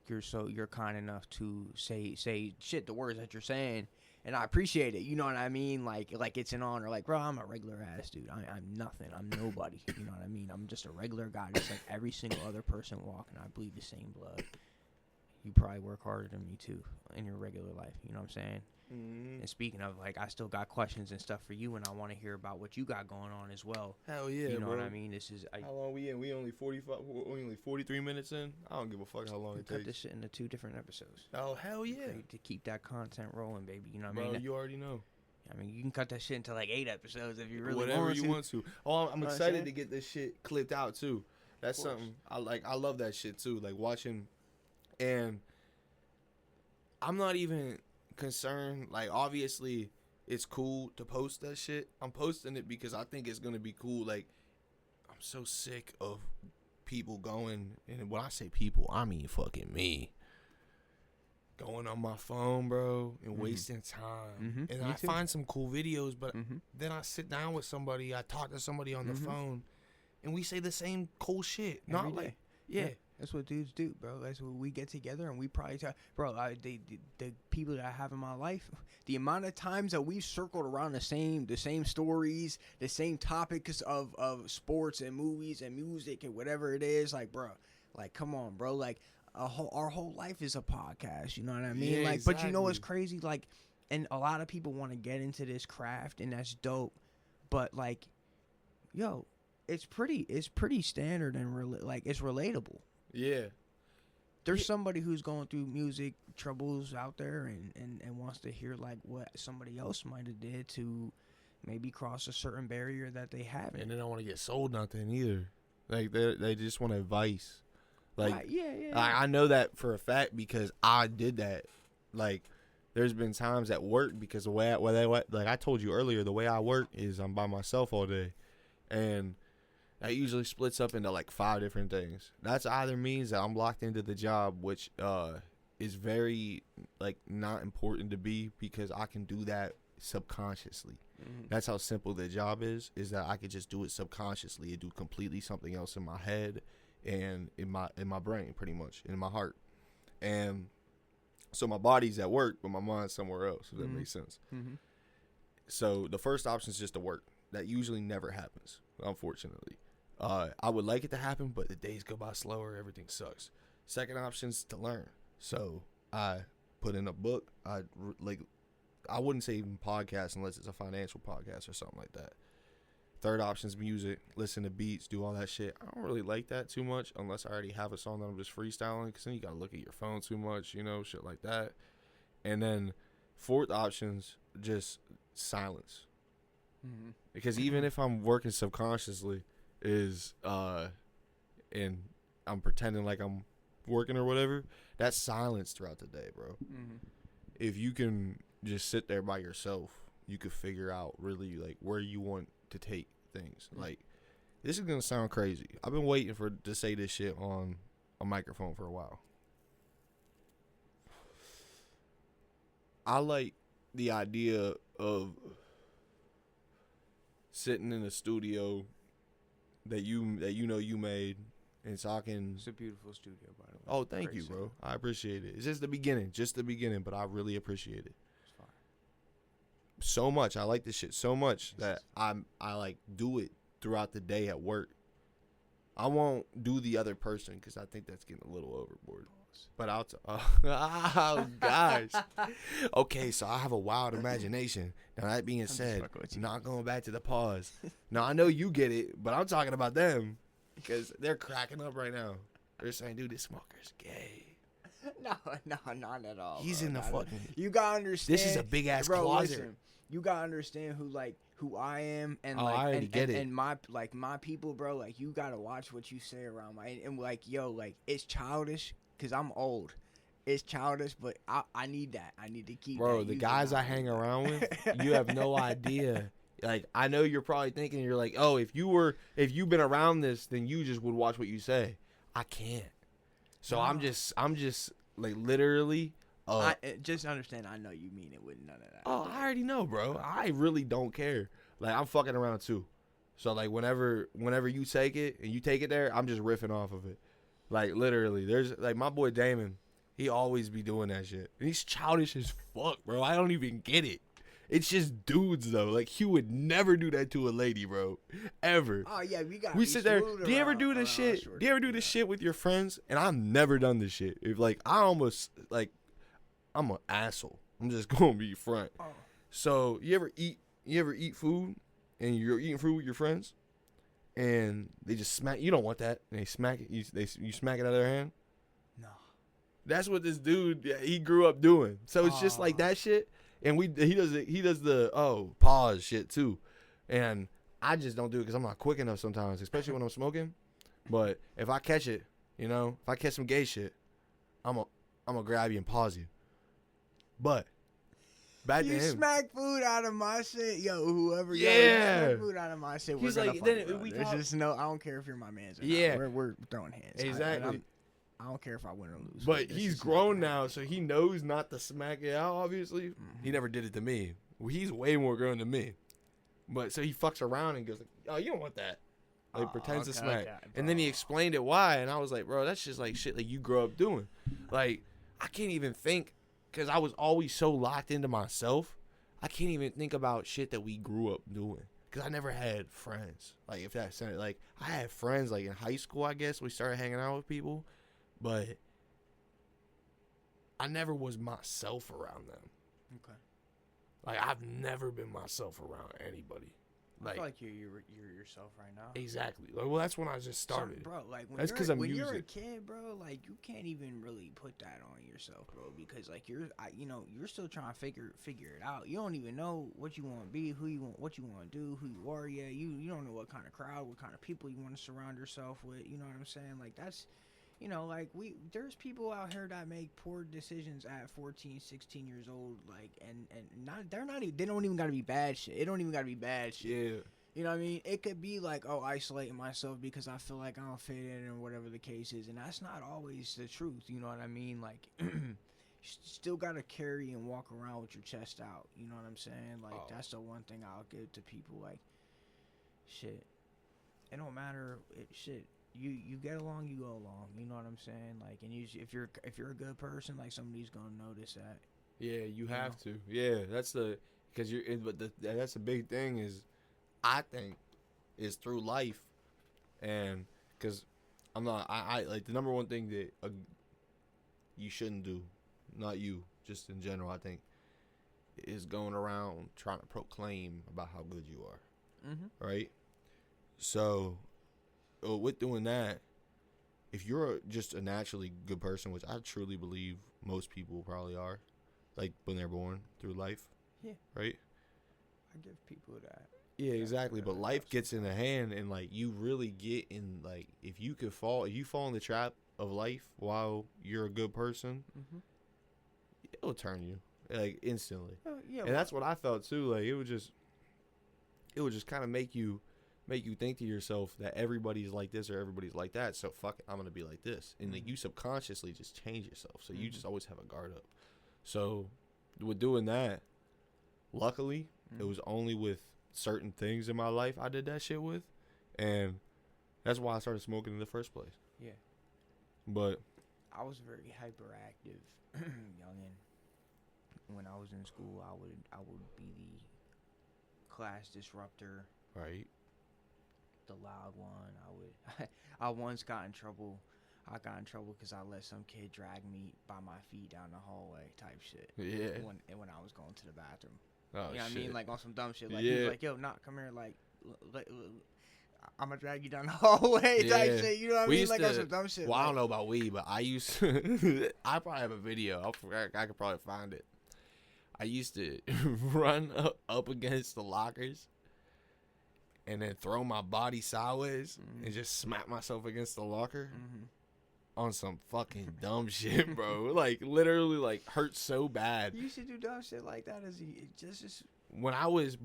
you're kind enough to say shit, the words that you're saying, and I appreciate it. You know what I mean? Like it's an honor. Like, bro, I'm a regular ass dude. I'm nothing. I'm nobody. You know what I mean? I'm just a regular guy, just like every single other person walking. I bleed the same blood. You probably work harder than me too in your regular life. You know what I'm saying? Mm-hmm. And speaking of, like, I still got questions and stuff for you, and I want to hear about what you got going on as well. Hell yeah, you know bro. what I mean? This is How long we in? We only 45. We only 43 minutes in. I don't give a fuck how long we it cut takes. this shit into 2 different episodes. Oh hell yeah, To keep that content rolling, baby. You know what bro. I mean? You already know. I mean, you can cut that shit into like 8 episodes if you really Whatever want you to. want to. Oh, I'm Know what I'm excited saying? to get this shit clipped out too. That's Of course. something I like. I love that shit too. Like watching, and I'm not even concerned. Like obviously, it's cool to post that shit. I'm posting it because I think it's gonna be cool. Like I'm so sick of people going, and when I say people, I mean fucking me. Going on my phone, bro, and wasting time. And Me I too. find some cool videos, but Mm-hmm. then I sit down with somebody, I talk to somebody on the Mhm. phone, and we say the same cool shit. Every Not day. like, yeah. That's what dudes do, bro. That's what we get together and we probably talk. Bro, the people that I have in my life, the amount of times that we've circled around the same stories, the same topics of sports and movies and music and whatever it is, like, bro, like, come on, bro, like, our whole life is a podcast. You know what I mean? Yeah, like, but you know what's exactly. crazy? Like, and a lot of people want to get into this craft, and that's dope. But like, yo, it's pretty standard and like it's relatable. Yeah. There's Yeah. somebody who's going through music troubles out there and wants to hear like what somebody else might have did to maybe cross a certain barrier that they haven't. And they don't want to get sold nothing either. Like, they just want advice. Like, Right, yeah. I know that for a fact because I did that. Like, there's been times at work because the way like I told you earlier, the way I work is I'm by myself all day, and that usually splits up into like 5 different things. That's either means that I'm locked into the job, which is very like not important to be because I can do that subconsciously. Mhm. That's how simple the job is that I could just do it subconsciously and do completely something else in my head and in my brain, pretty much, in my heart. And so my body's at work, but my mind's somewhere else, if that Mhm. makes sense. Mm-hmm. So the first option is just to work. That usually never happens, unfortunately. I would like it to happen, but the days go by slower. Everything sucks. Second option is to learn. So I put in a book. I wouldn't say even podcast unless it's a financial podcast or something like that. Third option is music. Listen to beats. Do all that shit. I don't really like that too much unless I already have a song that I'm just freestyling. Because then you got to look at your phone too much, shit like that. And then fourth option's just silence. Mm-hmm. Because even if I'm working subconsciously and I'm pretending like I'm working or whatever, that's silence throughout the day, bro. Mm-hmm. If you can just sit there by yourself, you could figure out really like where you want to take things. Like, this is gonna sound crazy. I've been waiting to say this shit on a microphone for a while. I like the idea of sitting in a studio that you made and talking. It's a beautiful studio, by the way. Oh, thank Great you, setup. bro. I appreciate it. It's just the beginning, but I really appreciate it It's fine. so much. I like this shit so much that I like do it throughout the day at work. I won't do the other person because I think that's getting a little overboard. But oh gosh. Okay, so I have a wild imagination. Now that being said, fucking with you. not going back to the pause. Now I know you get it, but I'm talking about them because they're cracking up right now. They're saying, "Dude, this smoker's gay." No, not at all. He's bro. in the Not at- fucking. You gotta understand. This is a big ass bro, closet. Listen, you gotta understand who I am and Oh, like I already and, get and, it. and my people, bro. Like, you gotta watch what you say around my and like, yo, like, it's childish because I'm old. it's childish, but I need that. I need to keep. Bro, that the using guys I that. hang around with, you have no idea. Like, I know you're probably thinking, you're like, oh, if you've been around this, then you just would watch what you say. I can't. So No. I'm just like literally. Just understand. I know you mean it with none of that. Oh, I already know, bro. I really don't care. Like, I'm fucking around too. So like whenever you take it and you take it there, I'm just riffing off of it. Like literally, there's like my boy Damon. He always be doing that shit. And he's childish as fuck, bro. I don't even get it. It's just dudes though. Like he would never do that to a lady, bro. Ever. Oh yeah, We sit there. Do you ever do this shit? Do you ever do this shit with your friends? And I've never done this shit. If like I almost like I'm an asshole. I'm just gonna be front. Oh. So you ever eat food and you're eating food with your friends and they just smack you don't want that. And they smack it, you smack it out of their hand? No. That's what this dude he grew up doing. So it's just like that shit. And he does the pause shit too. And I just don't do it because I'm not quick enough sometimes, especially when I'm smoking. But if I catch it, if I catch some gay shit, I'm gonna grab you and pause you. But back to You him. smack food out of my shit, yo. Whoever, Yeah. you smack food out of my shit. He's we're like, gonna then fight, we bro. There's talk- just no. I don't care if you're my man's or Yeah. not. We're throwing hands. Exactly. I don't care if I win or lose. But This he's is grown not now, so he knows not to smack it out, obviously. He never did it to me. Well, he's way more grown than me. But so he fucks around and goes like, oh, you don't want that. Like pretends to smack. And then he explained it why, and I was like, bro, that's just like shit like you grow up doing. Like, I can't even think, because I was always so locked into myself, I can't even think about shit that we grew up doing. Because I never had friends. Like, if that's like, I had friends like in high school, I guess. We started hanging out with people. But I never was myself around them. Okay. Like, I've never been myself around anybody. I feel like you're yourself right now. Exactly. Like, well, that's when I just started. Bro, like when That's you're 'cause I'm when you're a music. kid, bro, like you can't even really put that on yourself, bro, because like you're still trying to figure it out. You don't even know what you want to be, who you want, what you want to do, who you are. Yeah, you don't know what kind of crowd, what kind of people you want to surround yourself with. You know what I'm saying? Like that's, like there's people out here that make poor decisions at 14, 16 years old, like and they don't even got to be bad shit. It don't even got to be bad shit. Yeah. You know what I mean? It could be like, isolating myself because I feel like I don't fit in or whatever the case is. And that's not always the truth. You know what I mean? Like, you still got to carry and walk around with your chest out. You know what I'm saying? Like, that's the one thing I'll give to people. Like, shit. It don't matter. You get along, you go along. You know what I'm saying? Like, and if you're a good person, like, somebody's going to notice that. Yeah, you have to. Yeah, that's because that's the big thing is, I think, is through life, and because I like the number one thing that you shouldn't do, not you, just in general, I think, is going around trying to proclaim about how good you are, right? So, with doing that, if you're just a naturally good person, which I truly believe most people probably are, like when they're born through life, Yeah, right? I give people that. Yeah, exactly. But life gets in the hand, and like you really get in. Like if you fall in the trap of life while you're a good person, it'll turn you like instantly. Yeah, And that's what I felt too. Like it would just kind of make you think to yourself that everybody's like this or everybody's like that. So fuck it, I'm gonna be like this, and like you subconsciously just change yourself. So you just always have a guard up. So with doing that, luckily it was only with certain things in my life I did that shit with, and that's why I started smoking in the first place. Yeah. But I was very hyperactive youngin. When I was in school, I would be the class disruptor, right. the loud one. I once got in trouble. I got in trouble because I let some kid drag me by my feet down the hallway type shit. Yeah. When I was going to the bathroom. Oh, You know what I mean? Like on some dumb shit. Like Yeah. he was like, yo, come here, like I'm gonna drag you down the hallway type Yeah. shit. You know what I We mean? used Like to- on some dumb shit. Well, I like, don't know about weed, but I used to. I probably have a video. I could probably find it. I used to run up against the lockers and then throw my body sideways and just smack myself against the locker. on some fucking dumb shit, bro. Like literally, like hurt so bad. You used to do dumb shit like that as just. When I was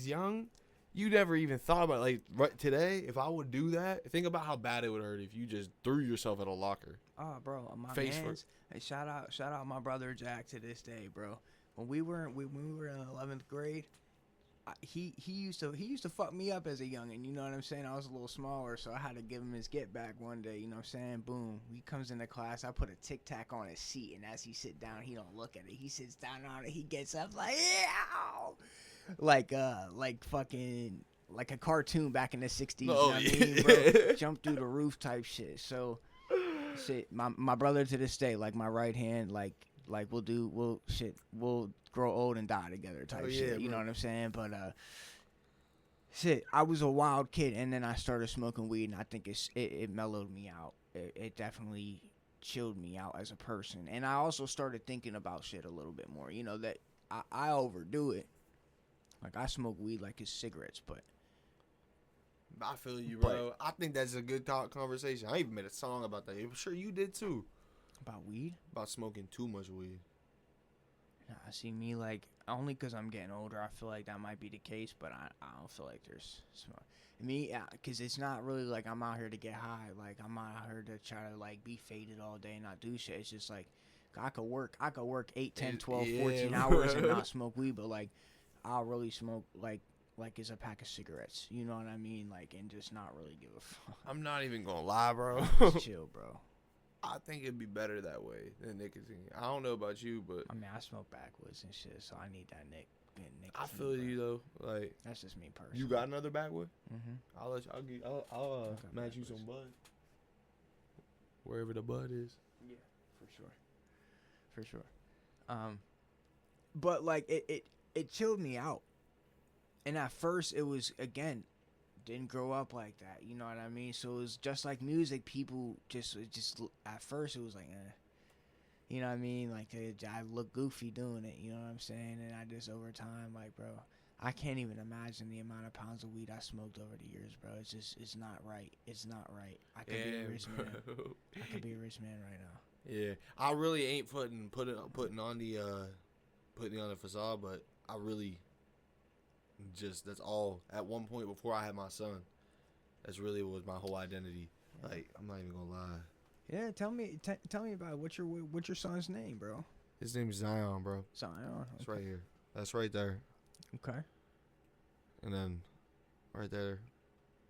young, you never even thought about it. Like right today. If I would do that, think about how bad it would hurt if you just threw yourself at a locker. Oh, bro, my Face mans. Hey, shout out my brother Jack to this day, bro. When we were in 11th grade, he used to fuck me up as a youngin'. You know what I'm saying? I was a little smaller, so I had to give him his get back one day. You know what I'm saying? Boom. He comes into class. I put a Tic Tac on his seat, and as he sit down, he don't look at it. He sits down on it. He gets up like, yeah, like fucking like a cartoon back in the 60s. You know what I mean, bro? Jump through the roof type shit. So, shit. My brother to this day, like my right hand, like we'll grow old and die together type shit. You know what I'm saying? But shit, I was a wild kid, and then I started smoking weed, and I think it mellowed me out. It definitely chilled me out as a person, and I also started thinking about shit a little bit more. You know that I overdo it. Like I smoke weed like it's cigarettes, but I feel you, bro. I think that's a good conversation. I even made a song about that. I'm sure you did too. About weed? About smoking too much weed. Nah, see me like only because I'm getting older. I feel like that might be the case, but I don't feel like there's me because it's not really like I'm out here to get high. Like I'm out here to try to like be faded all day and not do shit. It's just like I could work 8, 10, 12, 14 hours and not smoke weed, but like I'll really smoke like it's a pack of cigarettes. You know what I mean? Like and just not really give a fuck. I'm not even gonna lie, bro. Just chill, bro. I think it'd be better that way than nicotine. I don't know about you, but I mean, I smoke backwards and shit, so I need that nicotine. I feel you though. Like that's just me personally. You got another backwood? Mm-hmm. I'll match you some bud. Wherever the bud is. Yeah, for sure. But like it chilled me out, and at first it was again. Didn't grow up like that, you know what I mean? So it was just like music. People just at first it was like, you know what I mean? Like I look goofy doing it, you know what I'm saying? And I just over time, like, bro, I can't even imagine the amount of pounds of weed I smoked over the years, bro. It's not right. It's not right. I could be a rich man. I could be a rich man right now. Yeah, I really ain't putting on the facade, but I really. Just that's all. At one point before I had my son, that's really was my whole identity. Like I'm not even gonna lie. Yeah, tell me about it. What's your son's name, bro? His name is Zion, bro. Zion. It's right here. That's right there. Okay. And then, right there,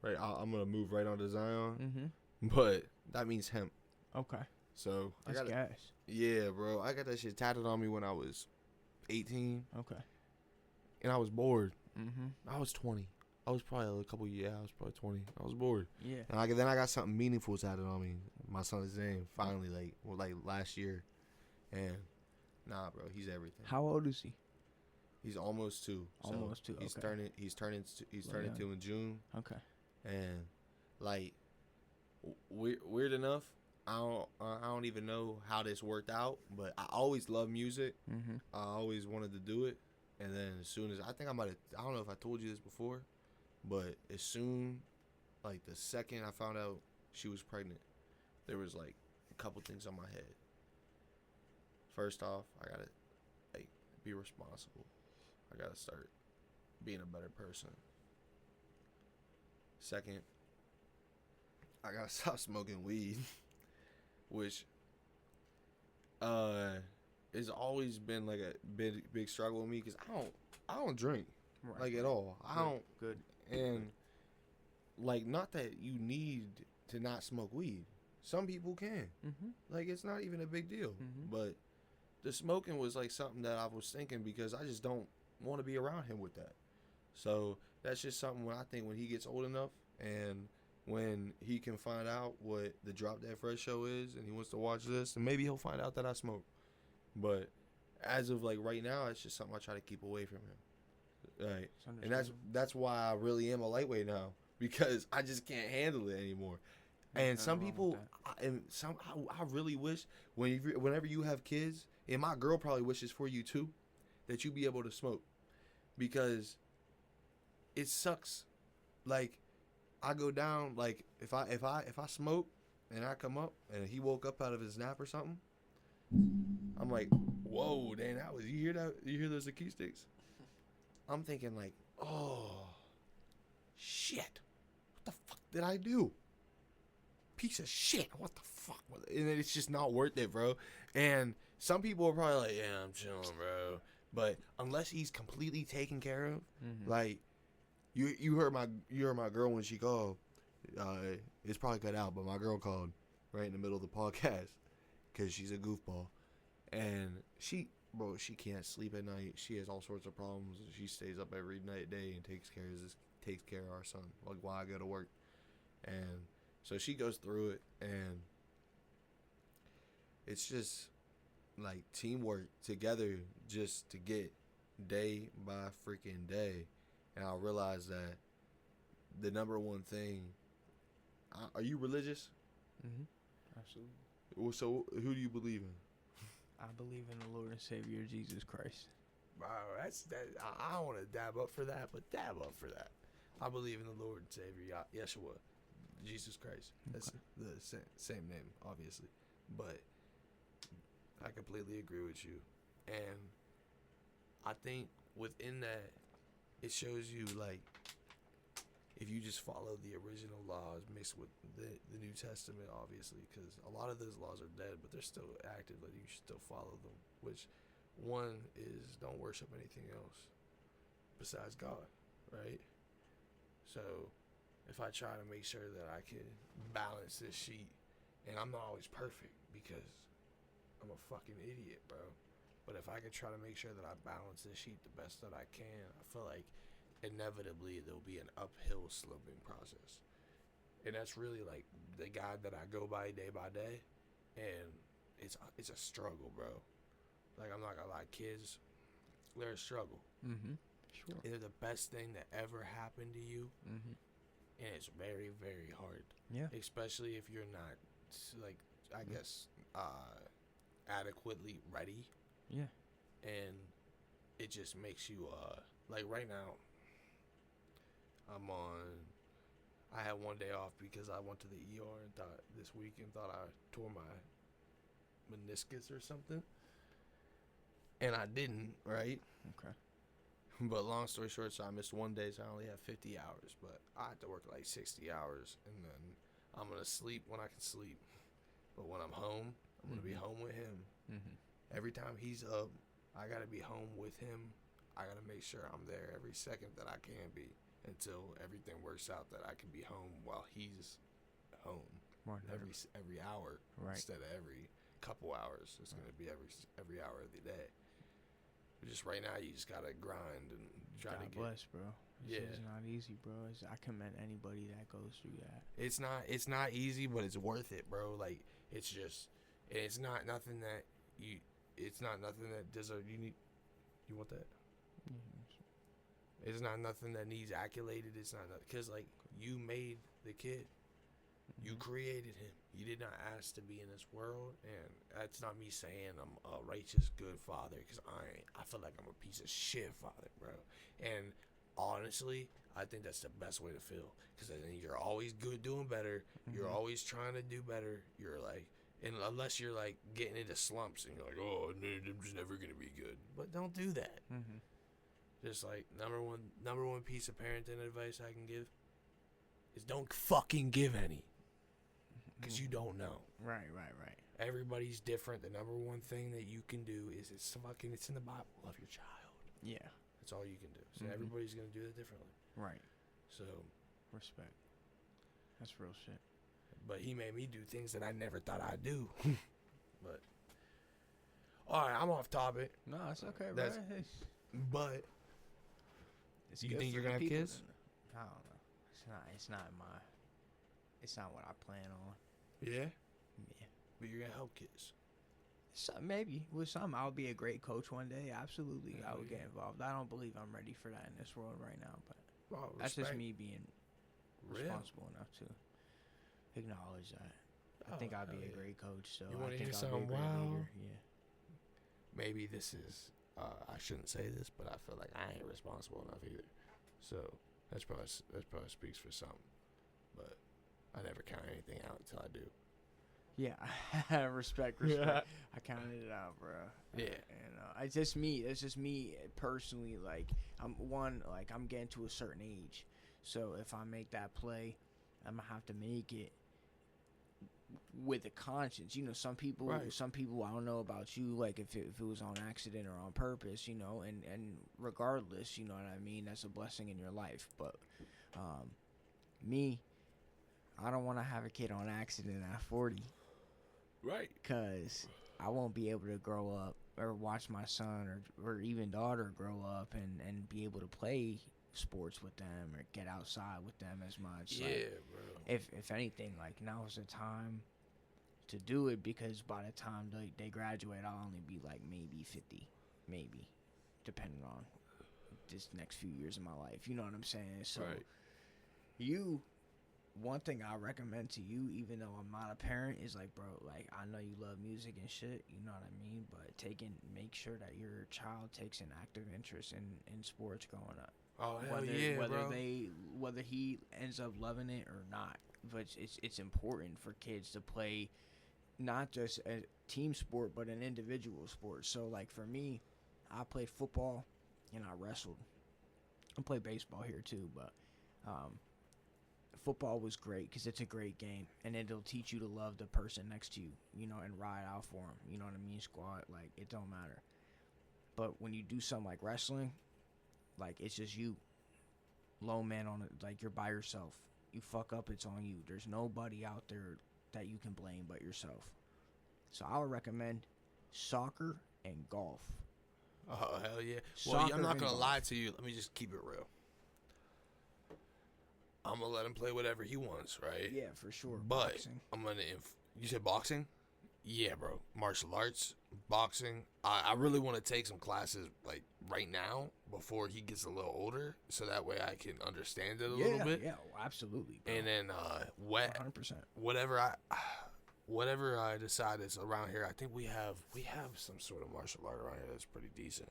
right. I'm gonna move right onto Zion. Mm-hmm. But that means hemp. Okay. So that's gas. Yeah, bro. I got that shit tattooed on me when I was 18. Okay. And I was bored. Mm-hmm. I was 20. I was probably a couple. Yeah, I was probably 20. I was bored. Yeah. And then I got something meaningful tattooed on me. My son's name. Finally, like last year. And nah, bro, he's everything. How old is he? He's almost 2. Almost 2. He's okay. turning 2 in June. Okay. And like weird enough, I don't even know how this worked out, but I always loved music. Mm-hmm. I always wanted to do it. And then as soon as I don't know if I told you this before, but as soon, like the second I found out she was pregnant, there was like a couple things on my head. First off, I gotta like be responsible. I gotta start being a better person. Second, I gotta stop smoking weed, which it's always been like a big struggle with me because I don't drink like at all. I don't. Good. And like, not that you need to not smoke weed. Some people can. Mm-hmm. Like, it's not even a big deal. Mm-hmm. But the smoking was like something that I was thinking because I just don't want to be around him with that. So that's just something when I think when he gets old enough and when he can find out what the Drop Dead Fresh show is and he wants to watch this, and maybe he'll find out that I smoke. But as of like right now, it's just something I try to keep away from him. Right. And that's why I really am a lightweight now, because I just can't handle it anymore. And some people, I really wish whenever you have kids, and my girl probably wishes for you too, that you be able to smoke, because it sucks. Like, I go down, like if I smoke, And I come up, and he woke up out of his nap or something. I'm like, whoa, Dan, that was, you hear that? You hear those acoustics? I'm thinking like, oh, shit. What the fuck did I do? Piece of shit. What the fuck? And it's just not worth it, bro. And some people are probably like, yeah, I'm chilling, bro. But unless he's completely taken care of, like, you heard my girl when she called. It's probably cut out, but my girl called right in the middle of the podcast because she's a goofball. And she can't sleep at night. She has all sorts of problems. She stays up every day and takes care of our son, like while I go to work. And so she goes through it, and it's just like teamwork together just to get day by freaking day. And I realized that the number one thing. Are you religious? Absolutely. Well, so who do you believe in? I believe in the Lord and Savior Jesus Christ. Wow, that's that. I don't want to dab up for that, but dab up for that. I believe in the Lord and Savior Yeshua, Jesus Christ. That's the same name, obviously, but I completely agree with you. And I think within that, it shows you like if you just follow the original laws mixed with the New Testament, obviously, because a lot of those laws are dead, but they're still active. Like you should still follow them. Which one is don't worship anything else besides God, right? So if I try to make sure that I can balance this sheet, and I'm not always perfect because I'm a fucking idiot, bro. But if I can try to make sure that I balance this sheet the best that I can, I feel like inevitably there'll be an uphill sloping process. And that's really like the guide that I go by day, and it's a struggle, bro. Like I'm not gonna lie, kids, they're a struggle. Sure. They're the best thing that ever happened to you, and it's very, very hard. Yeah. Especially if you're not, like, I guess, adequately ready. Yeah. And it just makes you, like right now, I had one day off because I went to the ER and thought I tore my meniscus or something. And I didn't, right? Okay. But long story short, so I missed one day, so I only have 50 hours. But I had to work like 60 hours, and then I'm going to sleep when I can sleep. But when I'm home, I'm going to be home with him. Every time he's up, I got to be home with him. I got to make sure I'm there every second that I can be until everything works out that I can be home while he's home. Every hour, right, instead of every couple hours. It's going to be every hour of the day. Just right now, you just gotta grind and try to get. God bless, bro. It's not easy, bro. I commend anybody that goes through that. It's not easy, but it's worth it, bro. Like it's not nothing that deserves. You want that? It's not nothing that needs accoladed. It's not because like you made the kid. You created him. You did not ask to be in this world, and that's not me saying I'm a righteous, good father, because I feel like I'm a piece of shit father, bro. And honestly, I think that's the best way to feel, because then you're always good doing better. You're always trying to do better. You're like, and unless you're like getting into slumps and you're like, oh, I'm just never gonna be good. But don't do that. Just like number one piece of parenting advice I can give is don't fucking give any. Because you don't know. Right. Everybody's different. The number one thing that you can do is it's in the Bible. Love your child. Yeah. That's all you can do. So everybody's going to do it differently. Right. So. Respect. That's real shit. But he made me do things that I never thought I'd do. But. Alright, I'm off topic. No, it's okay, bro. But. You think you're going to have kids? I don't know. It's not what I plan on. Yeah? Yeah. But you're going to help kids. So maybe. With some, I'll be a great coach one day. Absolutely. I would get involved. I don't believe I'm ready for that in this world right now. But that's just me being responsible enough to acknowledge that. I think I'd be a great coach. So you want to hear something wild? Yeah. Maybe this is, I shouldn't say this, but I feel like I ain't responsible enough either. So that probably speaks for something. But I never count anything out until I do. Yeah, respect. I counted it out, bro. Yeah. And it's just me. It's just me personally. Like I'm getting to a certain age, so if I make that play, I'm gonna have to make it with a conscience. You know, some people, Right. I don't know about you. Like if it was on accident or on purpose, you know, and regardless, you know what I mean. That's a blessing in your life. But me, I don't want to have a kid on accident at 40. Right. Because I won't be able to grow up or watch my son or even daughter grow up and be able to play sports with them or get outside with them as much. Yeah, like, bro. If anything, like now is the time to do it, because by the time they graduate, I'll only be like maybe 50, maybe, depending on this next few years of my life. You know what I'm saying? So Right. One thing I recommend to you, even though I'm not a parent, is like, bro, like I know you love music and shit, you know what I mean? But make sure that your child takes an active interest in sports growing up. Oh hell yeah, bro. Whether he ends up loving it or not, but it's important for kids to play not just a team sport but an individual sport. So like for me, I played football and I wrestled. I played baseball here too, but football was great because it's a great game and it'll teach you to love the person next to you, you know, and ride out for them. You know what I mean? Squat, like it don't matter. But when you do something like wrestling, like it's just you, lone man on it. Like you're by yourself. You fuck up, it's on you. There's nobody out there that you can blame but yourself. So I would recommend soccer and golf. Oh hell yeah. Well, I'm not gonna lie to you. Let me just keep it real. I'm gonna let him play whatever he wants, right? Yeah, for sure. But boxing. I'm gonna. You said boxing? Yeah, bro. Martial arts, boxing. I really want to take some classes like right now before he gets a little older, so that way I can understand it a little bit. Yeah, absolutely. Bro. And then 100%. Whatever I decide is around here. I think we have some sort of martial art around here that's pretty decent.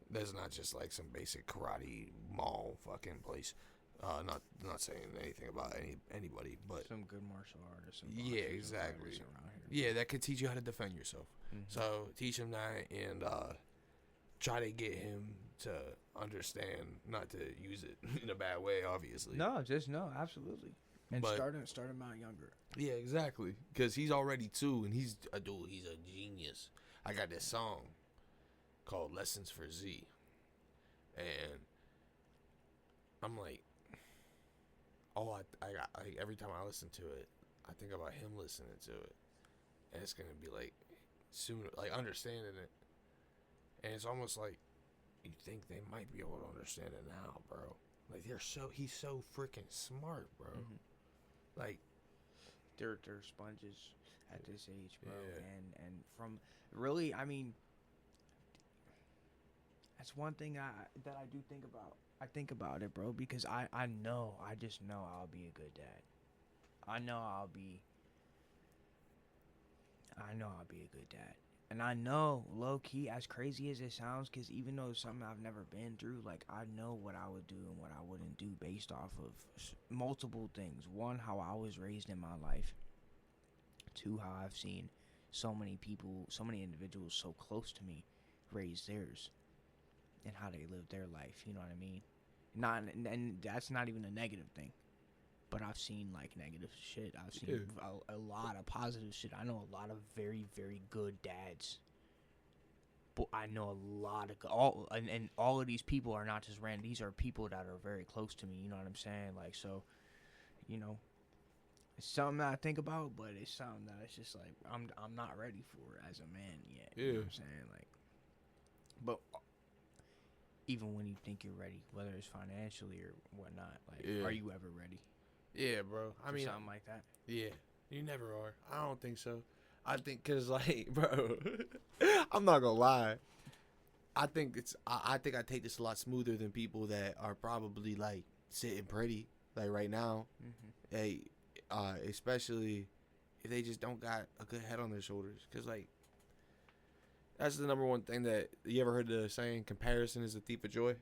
There's not just like some basic karate mall fucking place. Not saying anything about anybody, but some good martial artists. Yeah, exactly. Around here. Yeah, that could teach you how to defend yourself. Mm-hmm. So teach him that and try to get him to understand not to use it in a bad way. Obviously, no, absolutely. And start him out younger. Yeah, exactly. Because he's already 2, and he's a dude. He's a genius. I got this song called "Lessons for Z," and I'm like, every time I listen to it, I think about him listening to it, and it's gonna be like sooner, like understanding it, and it's almost like you think they might be able to understand it now, bro. Like he's so freaking smart, bro. Mm-hmm. Like they're sponges at this age, bro. Yeah. And from really, I mean, that's one thing that I do think about. I think about it, bro, because I just know I'll be a good dad. I know I'll be a good dad. And I know, low key, as crazy as it sounds, because even though it's something I've never been through, like, I know what I would do and what I wouldn't do based off of multiple things. One, how I was raised in my life. 2, how I've seen so many people, so many individuals so close to me raise theirs. And how they live their life, you know what I mean? And that's not even a negative thing. But I've seen like negative shit. I've seen a lot of positive shit. I know a lot of very, very good dads. But I know a lot of all of these people are not just random. These are people that are very close to me. You know what I'm saying? Like, so, you know, it's something that I think about, but it's something that it's just like I'm not ready for as a man yet. Yeah. You know what I'm saying? Like, but even when you think you're ready, whether it's financially or whatnot, like, are you ever ready? Yeah, bro. I mean, something like that. Yeah, you never are. I don't think so. I think because, like, bro, I'm not gonna lie. I think I think I take this a lot smoother than people that are probably like sitting pretty, like right now. Mm-hmm. Hey, especially if they just don't got a good head on their shoulders, because like. That's the number one thing that you ever heard the saying, comparison is the thief of joy?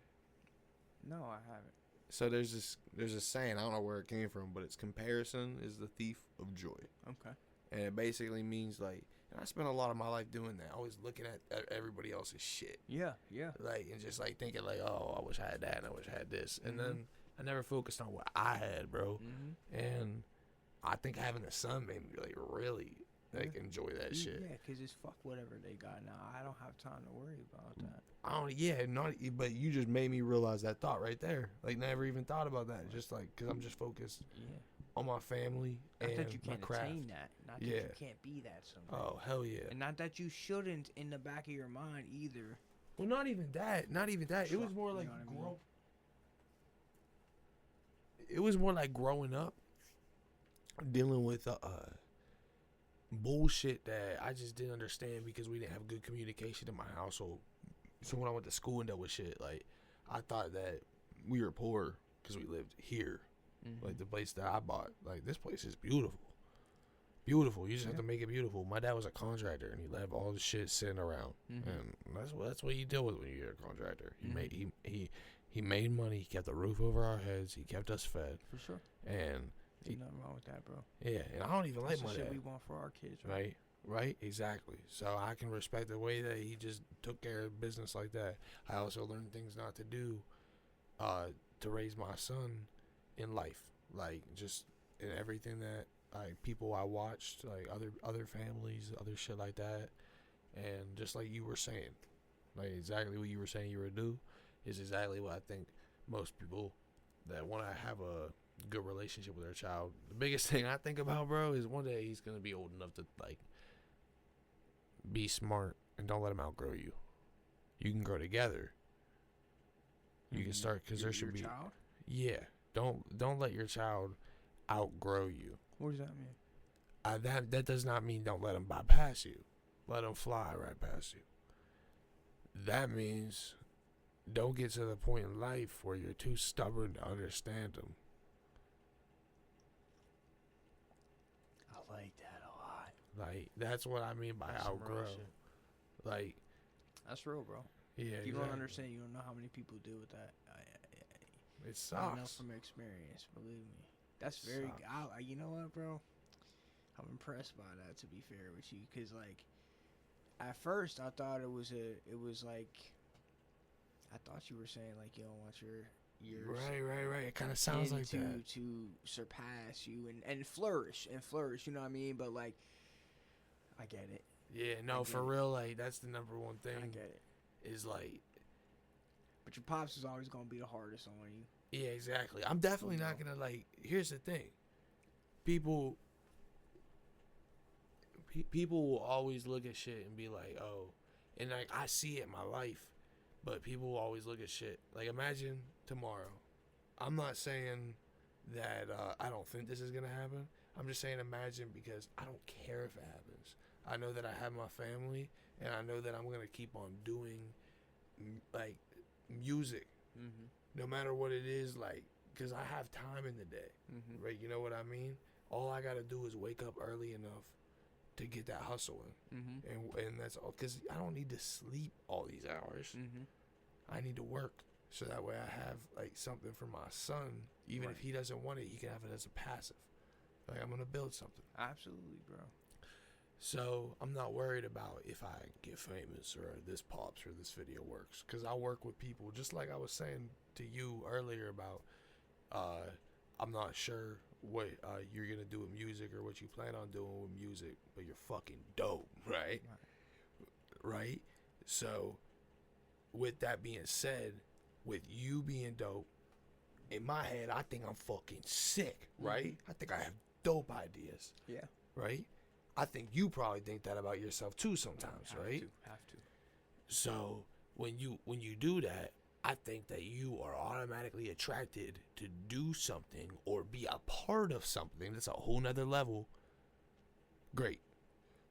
No, I haven't. So there's a saying, I don't know where it came from, but it's comparison is the thief of joy. Okay. And it basically means like, and I spent a lot of my life doing that, always looking at everybody else's shit. Yeah. Like, and just like thinking like, oh, I wish I had that and I wish I had this. And Mhm. then I never focused on what I had, bro. Mm-hmm. And I think having a son made me like really like enjoy that shit. Yeah, because it's fuck whatever they got now. I don't have time to worry about that. I don't, yeah, not, but you just made me realize that thought right there. Like, never even thought about that. Just like, because I'm just focused Yeah. on my family Not and that you my can't craft. attain that. Not that Yeah. you can't be that someday. Oh, hell yeah. And not that you shouldn't in the back of your mind either. Well, not even that. Not even that. It was more You like know what I mean? It was more like growing up, dealing with bullshit that I just didn't understand because we didn't have good communication in my household. So when I went to school and dealt with shit, like I thought that we were poor because we lived here, like the place that I bought. Like this place is beautiful. Beautiful. You just have to make it beautiful. My dad was a contractor, and he left all the shit sitting around, and that's what you deal with when you're a contractor. He made money. He kept the roof over our heads. He kept us fed. For sure. And There's nothing wrong with that, bro. yeah, and I don't even That's like my the shit dad. we want for our kids, right? Right, exactly. So I can respect the way that he just took care of business like that. I also learned things not to do, to raise my son in life, like just in everything that like people I watched, like other families, other shit like that, and just like you were saying, like exactly what you were saying you would do, is exactly what I think most people that want to have a good relationship with their child. The biggest thing I think about, bro, is one day he's gonna be old enough to like be smart and don't let him outgrow you. You can grow together. You can start because there should be. Child? Yeah, don't let your child outgrow you. What does that mean? That does not mean don't let him bypass you. Let him fly right past you. That means don't get to the point in life where you're too stubborn to understand him. I like that a lot. Like that's what I mean by That's some real outgrow. shit. Like That's real, bro. yeah, If you don't understand, you don't know how many people deal with that. It I know sucks. from experience, believe me. That's very. Sucks. You know what, bro? I'm impressed by that. To be fair with you, because like, at first I thought it was like, I thought you were saying like you don't want your Right. It kind of sounds kid like that. to surpass you and flourish. You know what I mean? But like, I get it. Yeah, I no, get for it. real. Like that's the number one thing. I get it. Is like, But your pops is always gonna be the hardest on you. yeah, exactly. I'm definitely not gonna like. Here's the thing. People will always look at shit and be like, oh, and like I see it in my life, but people will always look at shit. Like imagine tomorrow. I'm not saying that I don't think this is gonna happen. I'm just saying imagine because I don't care if it happens. I know that I have my family, and I know that I'm gonna keep on doing like music, no matter what it is. Like, cause I have time in the day, right? You know what I mean? All I gotta do is wake up early enough to get that hustle in, and that's all. Cause I don't need to sleep all these hours. I need to work so that way I have like something for my son. Even if he doesn't want it, he can have it as a passive. Like I'm gonna build something. Absolutely, bro. So I'm not worried about if I get famous or this pops or this video works, because I work with people just like I was saying to you earlier about I'm not sure what you're gonna do with music or what you plan on doing with music, but you're fucking dope, right? So with that being said, with you being dope, in my head I think I'm fucking sick, right? I think I have dope ideas. Yeah. Right? I think you probably think that about yourself too sometimes, right? Have to. So when you do that, I think that you are automatically attracted to do something or be a part of something that's a whole nother level. Great.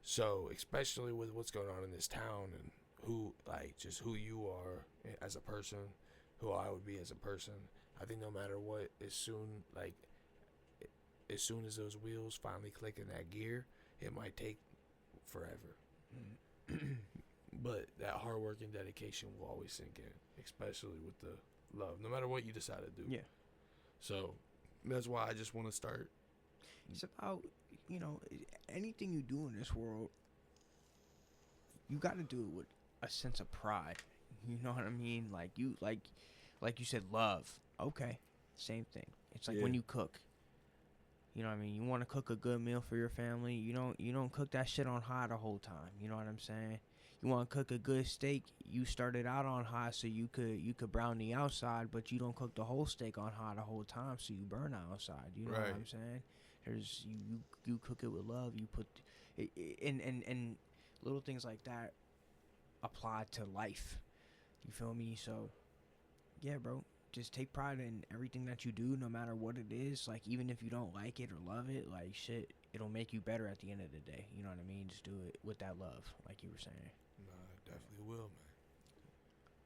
So especially with what's going on in this town and who you are as a person, who I would be as a person, I think no matter what, as soon as those wheels finally click in that gear, it might take forever. But that hard work and dedication will always sink in, especially with the love. No matter what you decide to do. Yeah. So that's why I just want to start. It's about, anything you do in this world, you got to do it with a sense of pride. You know what I mean? Like you said, love. Okay, same thing. It's like when you cook. You know what I mean? You want to cook a good meal for your family. You don't cook that shit on high the whole time. You know what I'm saying? You want to cook a good steak. You start it out on high so you could brown the outside, but you don't cook the whole steak on high the whole time so you burn the outside. You know what I'm saying? There's you cook it with love. You put and little things like that apply to life. You feel me? So yeah, bro. Just take pride in everything that you do, no matter what it is. Like, even if you don't like it or love it, like, shit, it'll make you better at the end of the day. You know what I mean? Just do it with that love, like you were saying. No, I definitely will, man.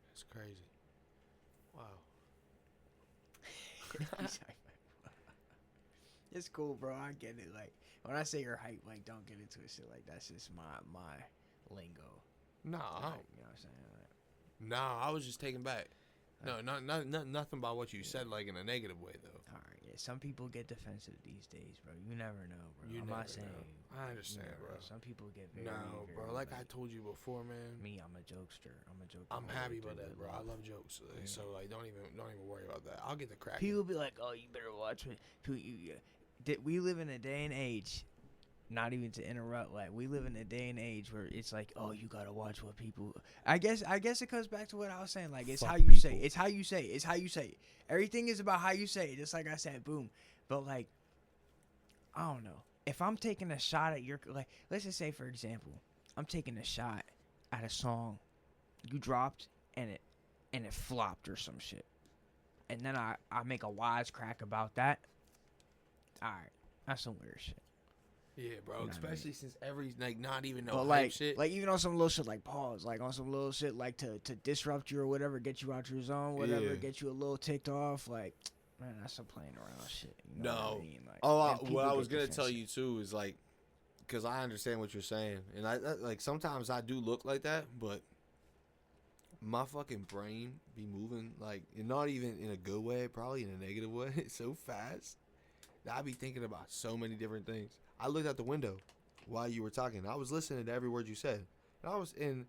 That's crazy. Wow. It's cool, bro. I get it. Like, when I say you're hype, like, don't get into it. Shit, like, that's just my lingo. Nah, Like, you know what I'm saying? Like, nah, I was just taken back. No, nothing about what you said, like, in a negative way, though. All right, yeah. Some people get defensive these days, bro. You never know, bro. I'm not saying. I understand, bro. Some people get very. No, bro. Like I told you before, man. Me, I'm a jokester. I'm happy about that, bro. I love jokes. So, like, don't even worry about that. I'll get the crack. People be like, "Oh, you better watch it." We live in a day and age. Not even to interrupt, like, we live in a day and age where it's like, oh, you gotta watch what people. I guess it comes back to what I was saying. Like, it's how you say. It's how you say. It's how you say. Everything is about how you say it. Just like I said, boom. But like, I don't know. If I'm taking a shot at your, like, let's just say for example, I'm taking a shot at a song you dropped and it flopped or some shit, and then I make a wisecrack about that. All right, that's some weird shit. Yeah, bro. You know Especially since not even no but hype like, shit. like even on some little shit like pause, like on some little shit like to disrupt you or whatever, get you out your zone, whatever, get you a little ticked off. Like, man, that's some playing around shit. You know what I mean? Like, what I was gonna tell you too is like, because I understand what you're saying, and I like sometimes I do look like that, but my fucking brain be moving like, not even in a good way, probably in a negative way, so fast that I be thinking about so many different things. I looked out the window while you were talking. I was listening to every word you said. And I was in.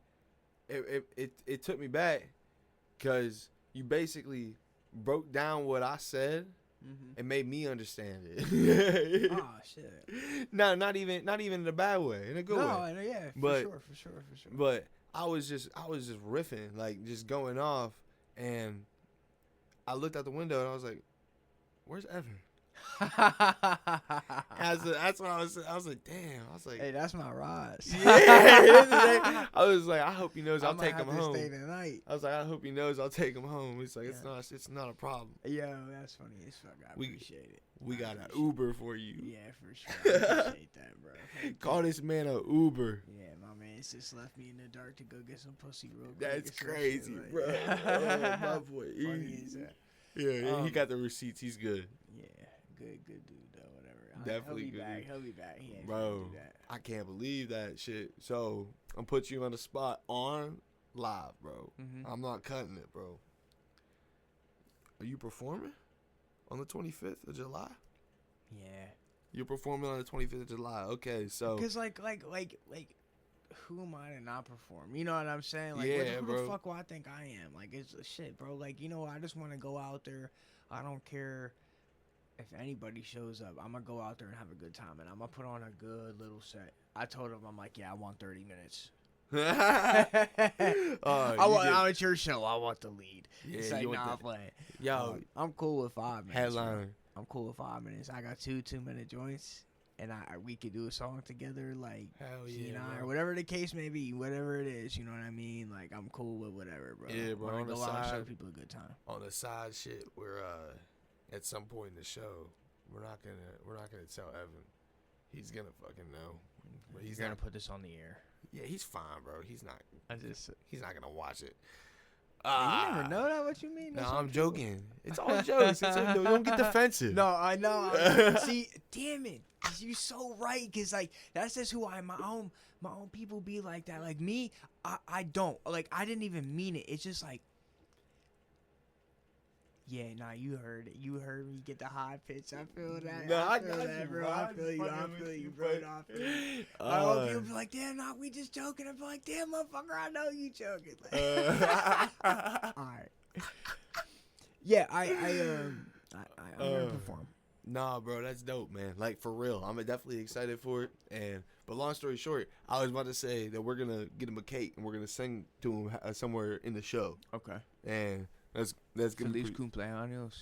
It took me back because you basically broke down what I said and made me understand it. Oh shit! No, not even in a bad way, in a good way. No, yeah, for sure. But I was just riffing, like just going off, and I looked out the window and I was like, "Where's Evan?" That's what I was like, damn. I was like, hey, that's my rise. Yeah. I was like, I hope he knows I'll take him home. Stay tonight. I was like, I hope he knows I'll take him home. It's like, it's not a problem. Yo, that's funny as fuck. I appreciate it. We got an Uber for you. Yeah, for sure. I appreciate that, bro. Call this man a Uber. Yeah, my man just left me in the dark to go get some pussy real quick. That's crazy, bro. Oh, my boy. Funny as that. Yeah, he got the receipts. He's good. Yeah, good dude though. Whatever. Definitely he'll be good. back. He'll be back. He ain't bro, do that. I can't believe that shit. So I'm put you on the spot on live, bro. I'm not cutting it, bro. Are you performing on the 25th of July? Yeah. You're performing on the 25th of July. Okay, so because like who am I to not perform? You know what I'm saying? Like, yeah, who bro. the fuck do I think I am? Like, it's shit, bro. Like, I just want to go out there. I don't care if anybody shows up. I'm gonna go out there and have a good time, and I'm gonna put on a good little set. I told him, I'm like, yeah, I want 30 minutes. It's your show. I want the lead. Yeah, it's like, nah, I'm playing. Yo, I'm cool with 5 minutes. Headliner. Bro. I'm cool with 5 minutes. I got 2-minute joints, and we could do a song together, like, hell yeah, or whatever the case may be, whatever it is. You know what I mean? Like, I'm cool with whatever, bro. Yeah, bro. I On the go out and show side, people a good time. on the side shit, we're at some point in the show, we're not gonna tell Evan. He's gonna fucking know. But he's gonna put this on the air. Yeah, he's fine, bro. He's not gonna watch it. You never know that. What you mean? No, I'm joking. It's all jokes. Don't get defensive. No, I know. See, damn it. You so right. Cause like that's just who I am. My own people be like that. Like me, I don't. Like I didn't even mean it. It's just like Yeah, nah, you heard it. You heard me get the high pitch. I feel that. Nah, I feel got that, you, bro. bro. I I feel you. I fucking feel with you, you, bro. but- Nah, I feel you. I hope you'll be like, damn, nah, we just joking. I'm like, damn, motherfucker, I know you joking. All right. Yeah, I'm gonna perform. Nah, bro, that's dope, man. Like, for real. I'm definitely excited for it. But long story short, I was about to say that we're going to get him a cake and we're going to sing to him somewhere in the show. Okay. And that's going to Feliz be... cumpleaños.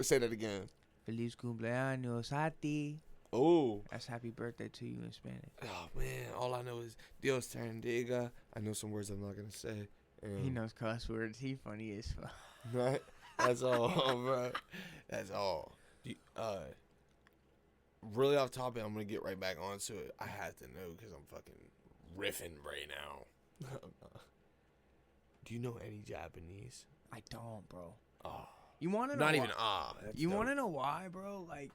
Say that again. Feliz cumpleaños a ti. Oh. That's happy birthday to you in Spanish. Oh, man. All I know is Dios te bendiga. I know some words I'm not going to say. And He knows cuss words. He funny as fuck. Right? That's all, bro. That's all. Really off topic, I'm going to get right back onto it. I have to know because I'm fucking riffing right now. Do you know any Japanese? I don't, bro. Oh. You want to know Not why? even You want to know why, bro? Like,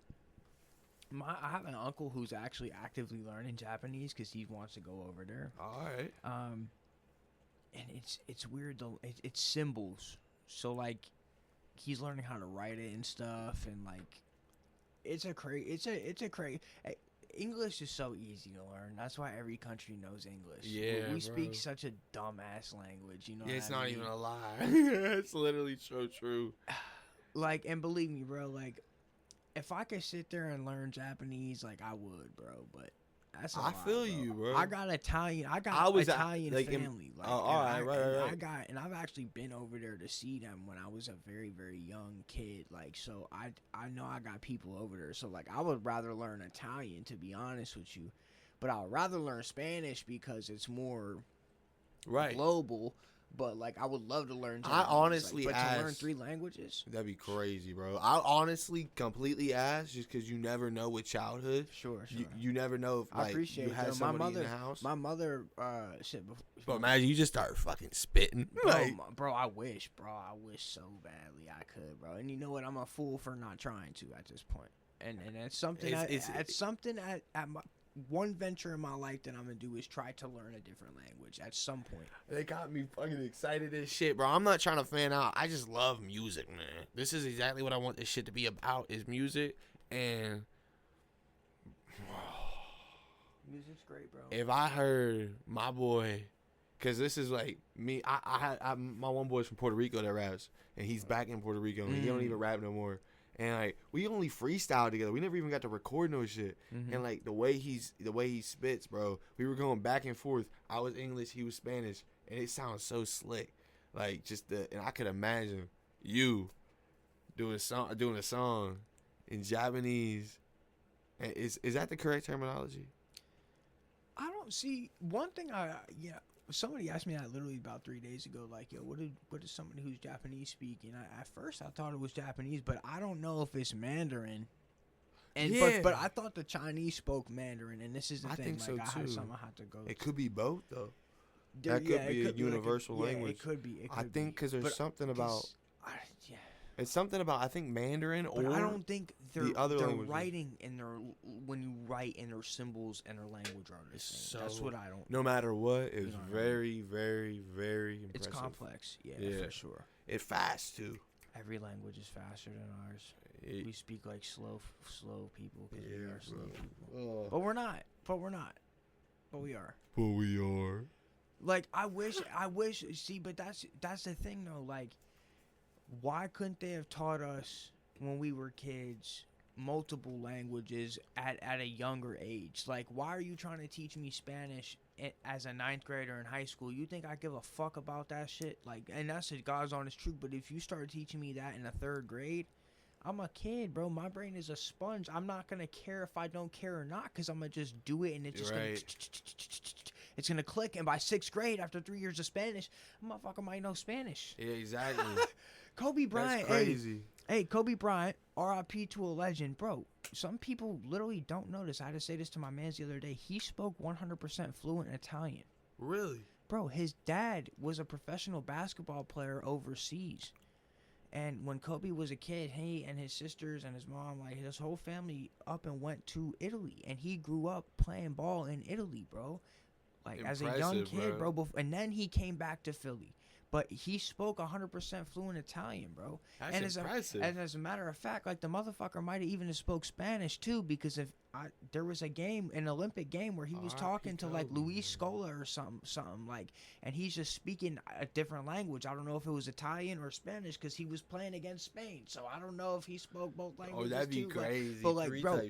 I have an uncle who's actually actively learning Japanese because he wants to go over there. All right. And it's weird though. It's symbols. So like, he's learning how to write it and stuff, and like, it's a crazy. English is so easy to learn. That's why every country knows English. Yeah, we bro. speak such a dumbass language. You know. Yeah, it's what I not mean? even a lie. It's literally so true. Like, and believe me, bro. Like, if I could sit there and learn Japanese, like I would, bro. But that's a I lot, feel bro. you, bro. I got Italian. I got I was Italian like, family. Like, all right, right. and I've actually been over there to see them when I was a very, very young kid. Like, so I know I got people over there. So like, I would rather learn Italian, to be honest with you. But I'd rather learn Spanish because it's more Right. global. But like, I would love to learn Japanese. honestly but to learn asked- 3 languages. That'd be crazy, bro. I honestly completely ask just because you never know with childhood. Sure. You never know if I like appreciate you had that. somebody in the house. My mother, shit. But imagine you just start fucking spitting. Like, Bro, I wish so badly I could, bro. And you know what? I'm a fool for not trying to at this point. And it's something. It's something at my one venture in my life that I'm gonna do is try to learn a different language at some point. they got me fucking excited as shit, bro. I'm not trying to fan out. I just love music, man. This is exactly what I want this shit to be about, is music. And Music's great, bro. if I heard my boy, because this is like me, I my one boy's from Puerto Rico that raps, and he's back in Puerto Rico, and he don't even rap no more. And like, we only freestyle together. We never even got to record no shit. And like, the way he spits, bro. We were going back and forth. I was English, he was Spanish, and it sounds so slick. Like, and I could imagine you doing a song in Japanese. And is that the correct terminology? I don't see one thing. Somebody asked me that literally about 3 days ago. Like, yo, what is somebody who's Japanese speaking? At first, I thought it was Japanese, but I don't know if it's Mandarin. And Yeah. but I thought the Chinese spoke Mandarin, and this is the I thing. think so, I had too. something I had to go. It could be both, though. There- that could it be a like universal language. It could be. I think because there's something about... Yeah. It's something about, I think, Mandarin But or... I don't think they're other languages. writing in their when you write in their symbols and their language are the same. That's what I don't. No matter what, it's know what I mean? very, very, very impressive. It's complex, yeah, Yeah. for sure. It's fast, too. Every language is faster than ours. We speak like slow people because we are slow people. But we're not. But we are. But we are. Like, I wish. See, but that's the thing though. Like, why couldn't they have taught us when we were kids multiple languages at a younger age? Like, why are you trying to teach me Spanish as a 9th grader in high school? You think I give a fuck about that shit? Like, and that's the God's honest truth. But if you start teaching me that in the 3rd grade, I'm a kid, bro. My brain is a sponge. I'm not gonna care if I don't care or not, because I'm gonna just do it, and it's just it's gonna click. And by 6th grade, after 3 years of Spanish, motherfucker might know Spanish. Yeah, exactly. Kobe Bryant, That's crazy. Hey, Kobe Bryant, R.I.P. to a legend, bro. Some people literally don't know this. I had to say this to my mans the other day. He spoke 100% fluent Italian. Really? Bro, his dad was a professional basketball player overseas. And when Kobe was a kid, he and his sisters and his mom, like his whole family up and went to Italy. And he grew up playing ball in Italy, bro. Like, as a young Impressive, kid, bro. And then he came back to Philly. but he spoke 100% fluent Italian, bro. That's and impressive. As a matter of fact, like the motherfucker might have even spoke Spanish too, because if there was a game, an Olympic game, where he was talking to like Luis Scola or something like, and he's just speaking a different language. I don't know if it was Italian or Spanish, because he was playing against Spain, so I don't know if he spoke both languages. Oh, that'd be too, crazy. But like, bro,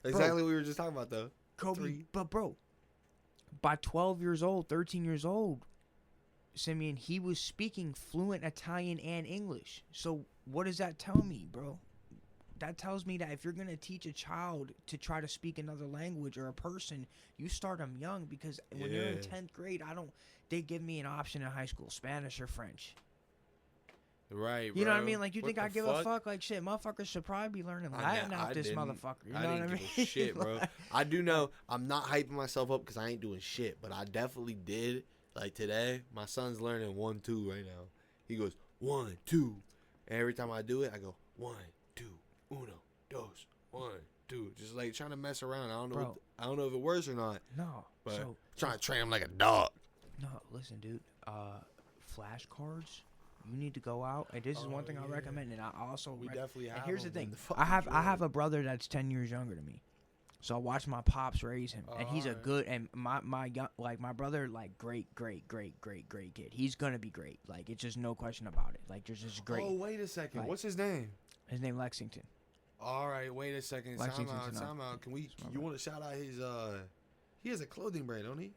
exactly what we were just talking about, though. Kobe, but bro, by 12 years old, 13 years old, Simeon, he was speaking fluent Italian and English. So what does that tell me, bro? That tells me that if you're going to teach a child to try to speak another language, or a person, you start them young, because when they're in 10th grade, they give me an option in high school, Spanish or French. Right, bro. You know what I mean? Like, you think I give fuck? a fuck? Like, shit, motherfuckers should probably be learning Latin out this motherfucker. You know didn't what I mean? give a shit, bro. I do know I'm not hyping myself up because I ain't doing shit, but I definitely did. Like today, my son's learning 1, 2 right now. He goes 1, 2, and every time I do it, I go 1, 2, uno, dos, 1, 2, just like trying to mess around. I don't know. Bro. I don't know if it works or not. No. But So trying to train him like a dog. No, listen, dude. Flashcards. You need to go out, and this is one thing I recommend. And I also We definitely have. And here's the them in thing: the I fucking have drawer. a brother that's 10 years younger than me, so I watched my pops raise him, and he's a Alright. good. And my young, like my brother, like great kid. He's gonna be great. Like, it's just no question about it. Like, there's just great. Oh, wait a second. Like- What's his name? His name Lexington. All right, wait a second. Time Lexington's out. enough. Time out. Can we? my You want to shout out his? He has a clothing brand, don't he?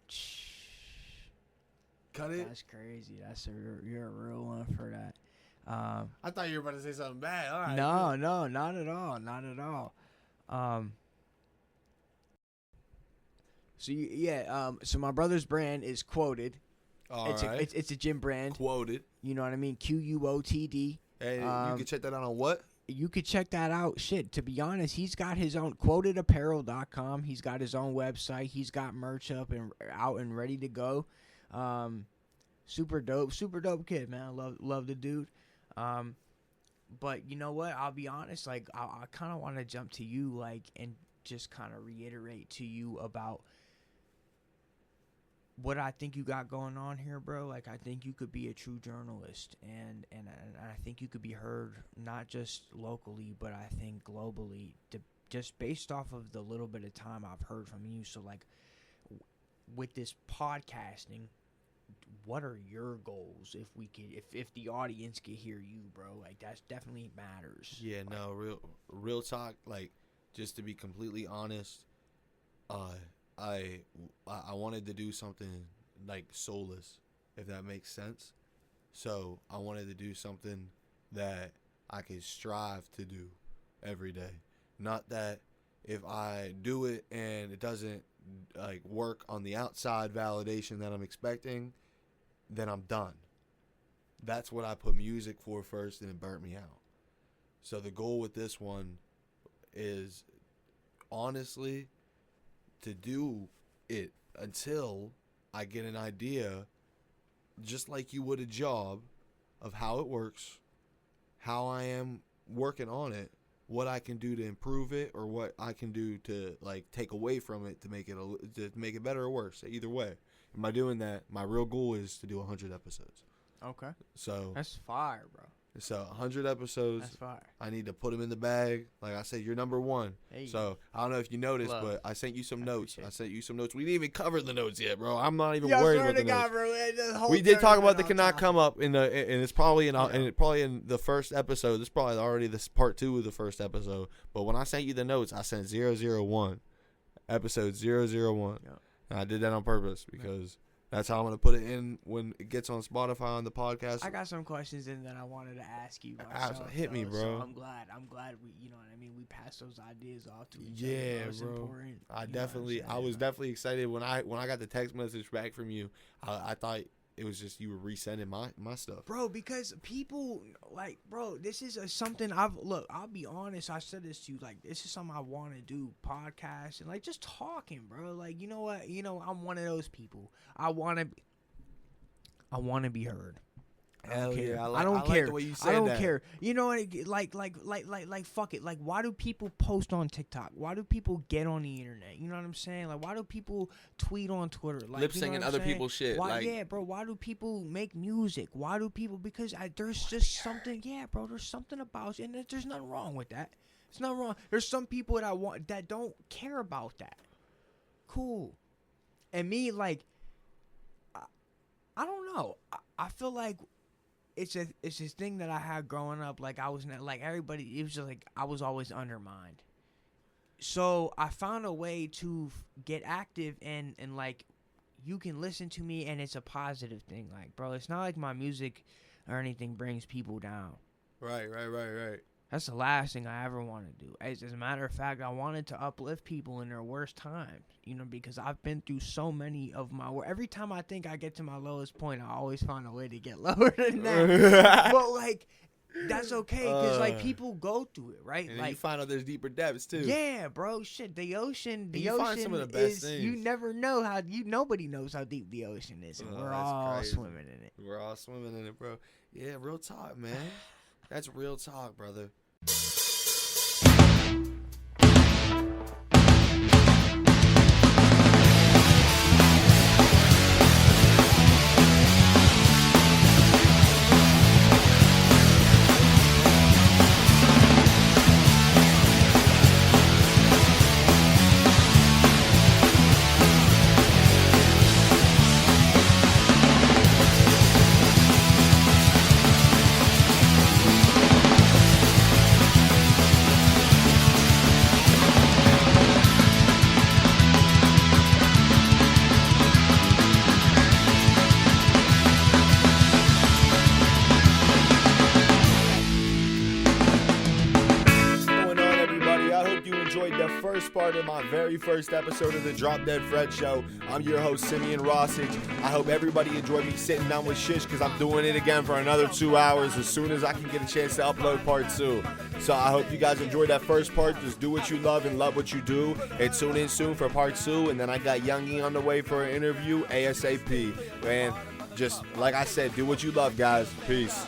Cut it. That's crazy. You're a real one for that. I thought you were about to say something bad. All right. No, not at all. Not at all. So my brother's brand is Quoted. All It's right. it's a gym brand. Quoted. You know what I mean? QUOTD. Hey, you Um, can check that out on what? You could check that out. Shit, to be honest, he's got his own quotedapparel.com. He's got his own website. He's got merch up and out and ready to go. Super dope kid, man. Love the dude. But you know what? I'll be honest. Like, I kind of want to jump to you, like, and just kind of reiterate to you about what I think you got going on here, bro. Like, I think you could be a true journalist, and I think you could be heard not just locally, but I think globally, just based off of the little bit of time I've heard from you. So, like, with this podcasting, what are your goals? If the audience could hear you, bro, like, that's definitely matters. Yeah, no, real talk. Like, just to be completely honest, I wanted to do something like soulless, if that makes sense. So I wanted to do something that I could strive to do every day. Not that if I do it and it doesn't like work on the outside validation that I'm expecting, then I'm done. That's what I put music for first, and it burnt me out. So the goal with this one is honestly to do it until I get an idea, just like you would a job, of how it works, how I am working on it, what I can do to improve it, or what I can do to like take away from it to make it better or worse. Either way, and by doing that, my real goal is to do 100 episodes. Okay. So That's fire, bro. 100 episodes. That's fire. I need to put them in the bag. Like I said, you're number one. Hey. So I don't know if you noticed, Love. but I sent you some notes. appreciate I sent you some notes. We didn't even cover the notes yet, bro. I'm not even Yeah, I worried swear about the to God, notes. bro. We did talk about the cannot come up in the, and it's probably Yeah. probably in the first episode. This is probably already this part 2 of the first episode. But when I sent you the notes, I sent 001, episode 001. Yeah. And I did that on purpose because that's how I'm gonna put it in when it gets on Spotify on the podcast. I got some questions in that I wanted to ask you. Absolutely. Hit me, bro. So I'm glad we, you know what I mean. We passed those ideas off to each other. Yeah, It's bro. important, I you know what I'm definitely, I saying? was definitely excited when I got the text message back from you. I thought it was just you were resending my stuff. Bro, because people like, bro, this is something I'll be honest. I said this to you, like, this is something I want to do, podcast and like just talking, bro. Like, you know what? You know, I'm one of those people. I want to be heard. Hell yeah, I don't like care. the way you said I don't that. care. You know, like, fuck it. Like, why do people post on TikTok? Why do people get on the internet? You know what I'm saying? Like, why do people tweet on Twitter? Like, Lip you know syncing what I'm other saying? people's shit. Why, Like, yeah, bro. Why do people make music? Why do people? Because there's just something. Yeah, bro. There's something about it, and there's nothing wrong with that. It's not wrong. There's some people that don't care about that. Cool. And me, like, I don't know. I feel like it's this thing that I had growing up. Like, I was not, like, everybody. It was just like I was always undermined. So I found a way to get active and like you can listen to me and it's a positive thing. Like, bro, it's not like my music or anything brings people down. Right. That's the last thing I ever want to do. As a matter of fact, I wanted to uplift people in their worst times, you know, because I've been through so many of every time I think I get to my lowest point, I always find a way to get lower than that. But, like, that's okay, because, like, people go through it, right? And like, you find out there's deeper depths, too. Yeah, bro, shit, the ocean find some of the best things. You never know nobody knows how deep the ocean is, and we're all crazy. swimming in it. We're all swimming in it, bro. Yeah, real talk, man. That's real talk, brother. The first part of my very first episode of the Drop Dead Fred Show. I'm your host, Simeon Rossage. I hope everybody enjoyed me sitting down with Shish, because I'm doing it again for another 2 hours as soon as I can get a chance to upload part 2. So I hope you guys enjoyed that first part. Just do what you love and love what you do. And tune in soon for part 2. And then I got Youngie on the way for an interview ASAP. And just like I said, do what you love, guys. Peace.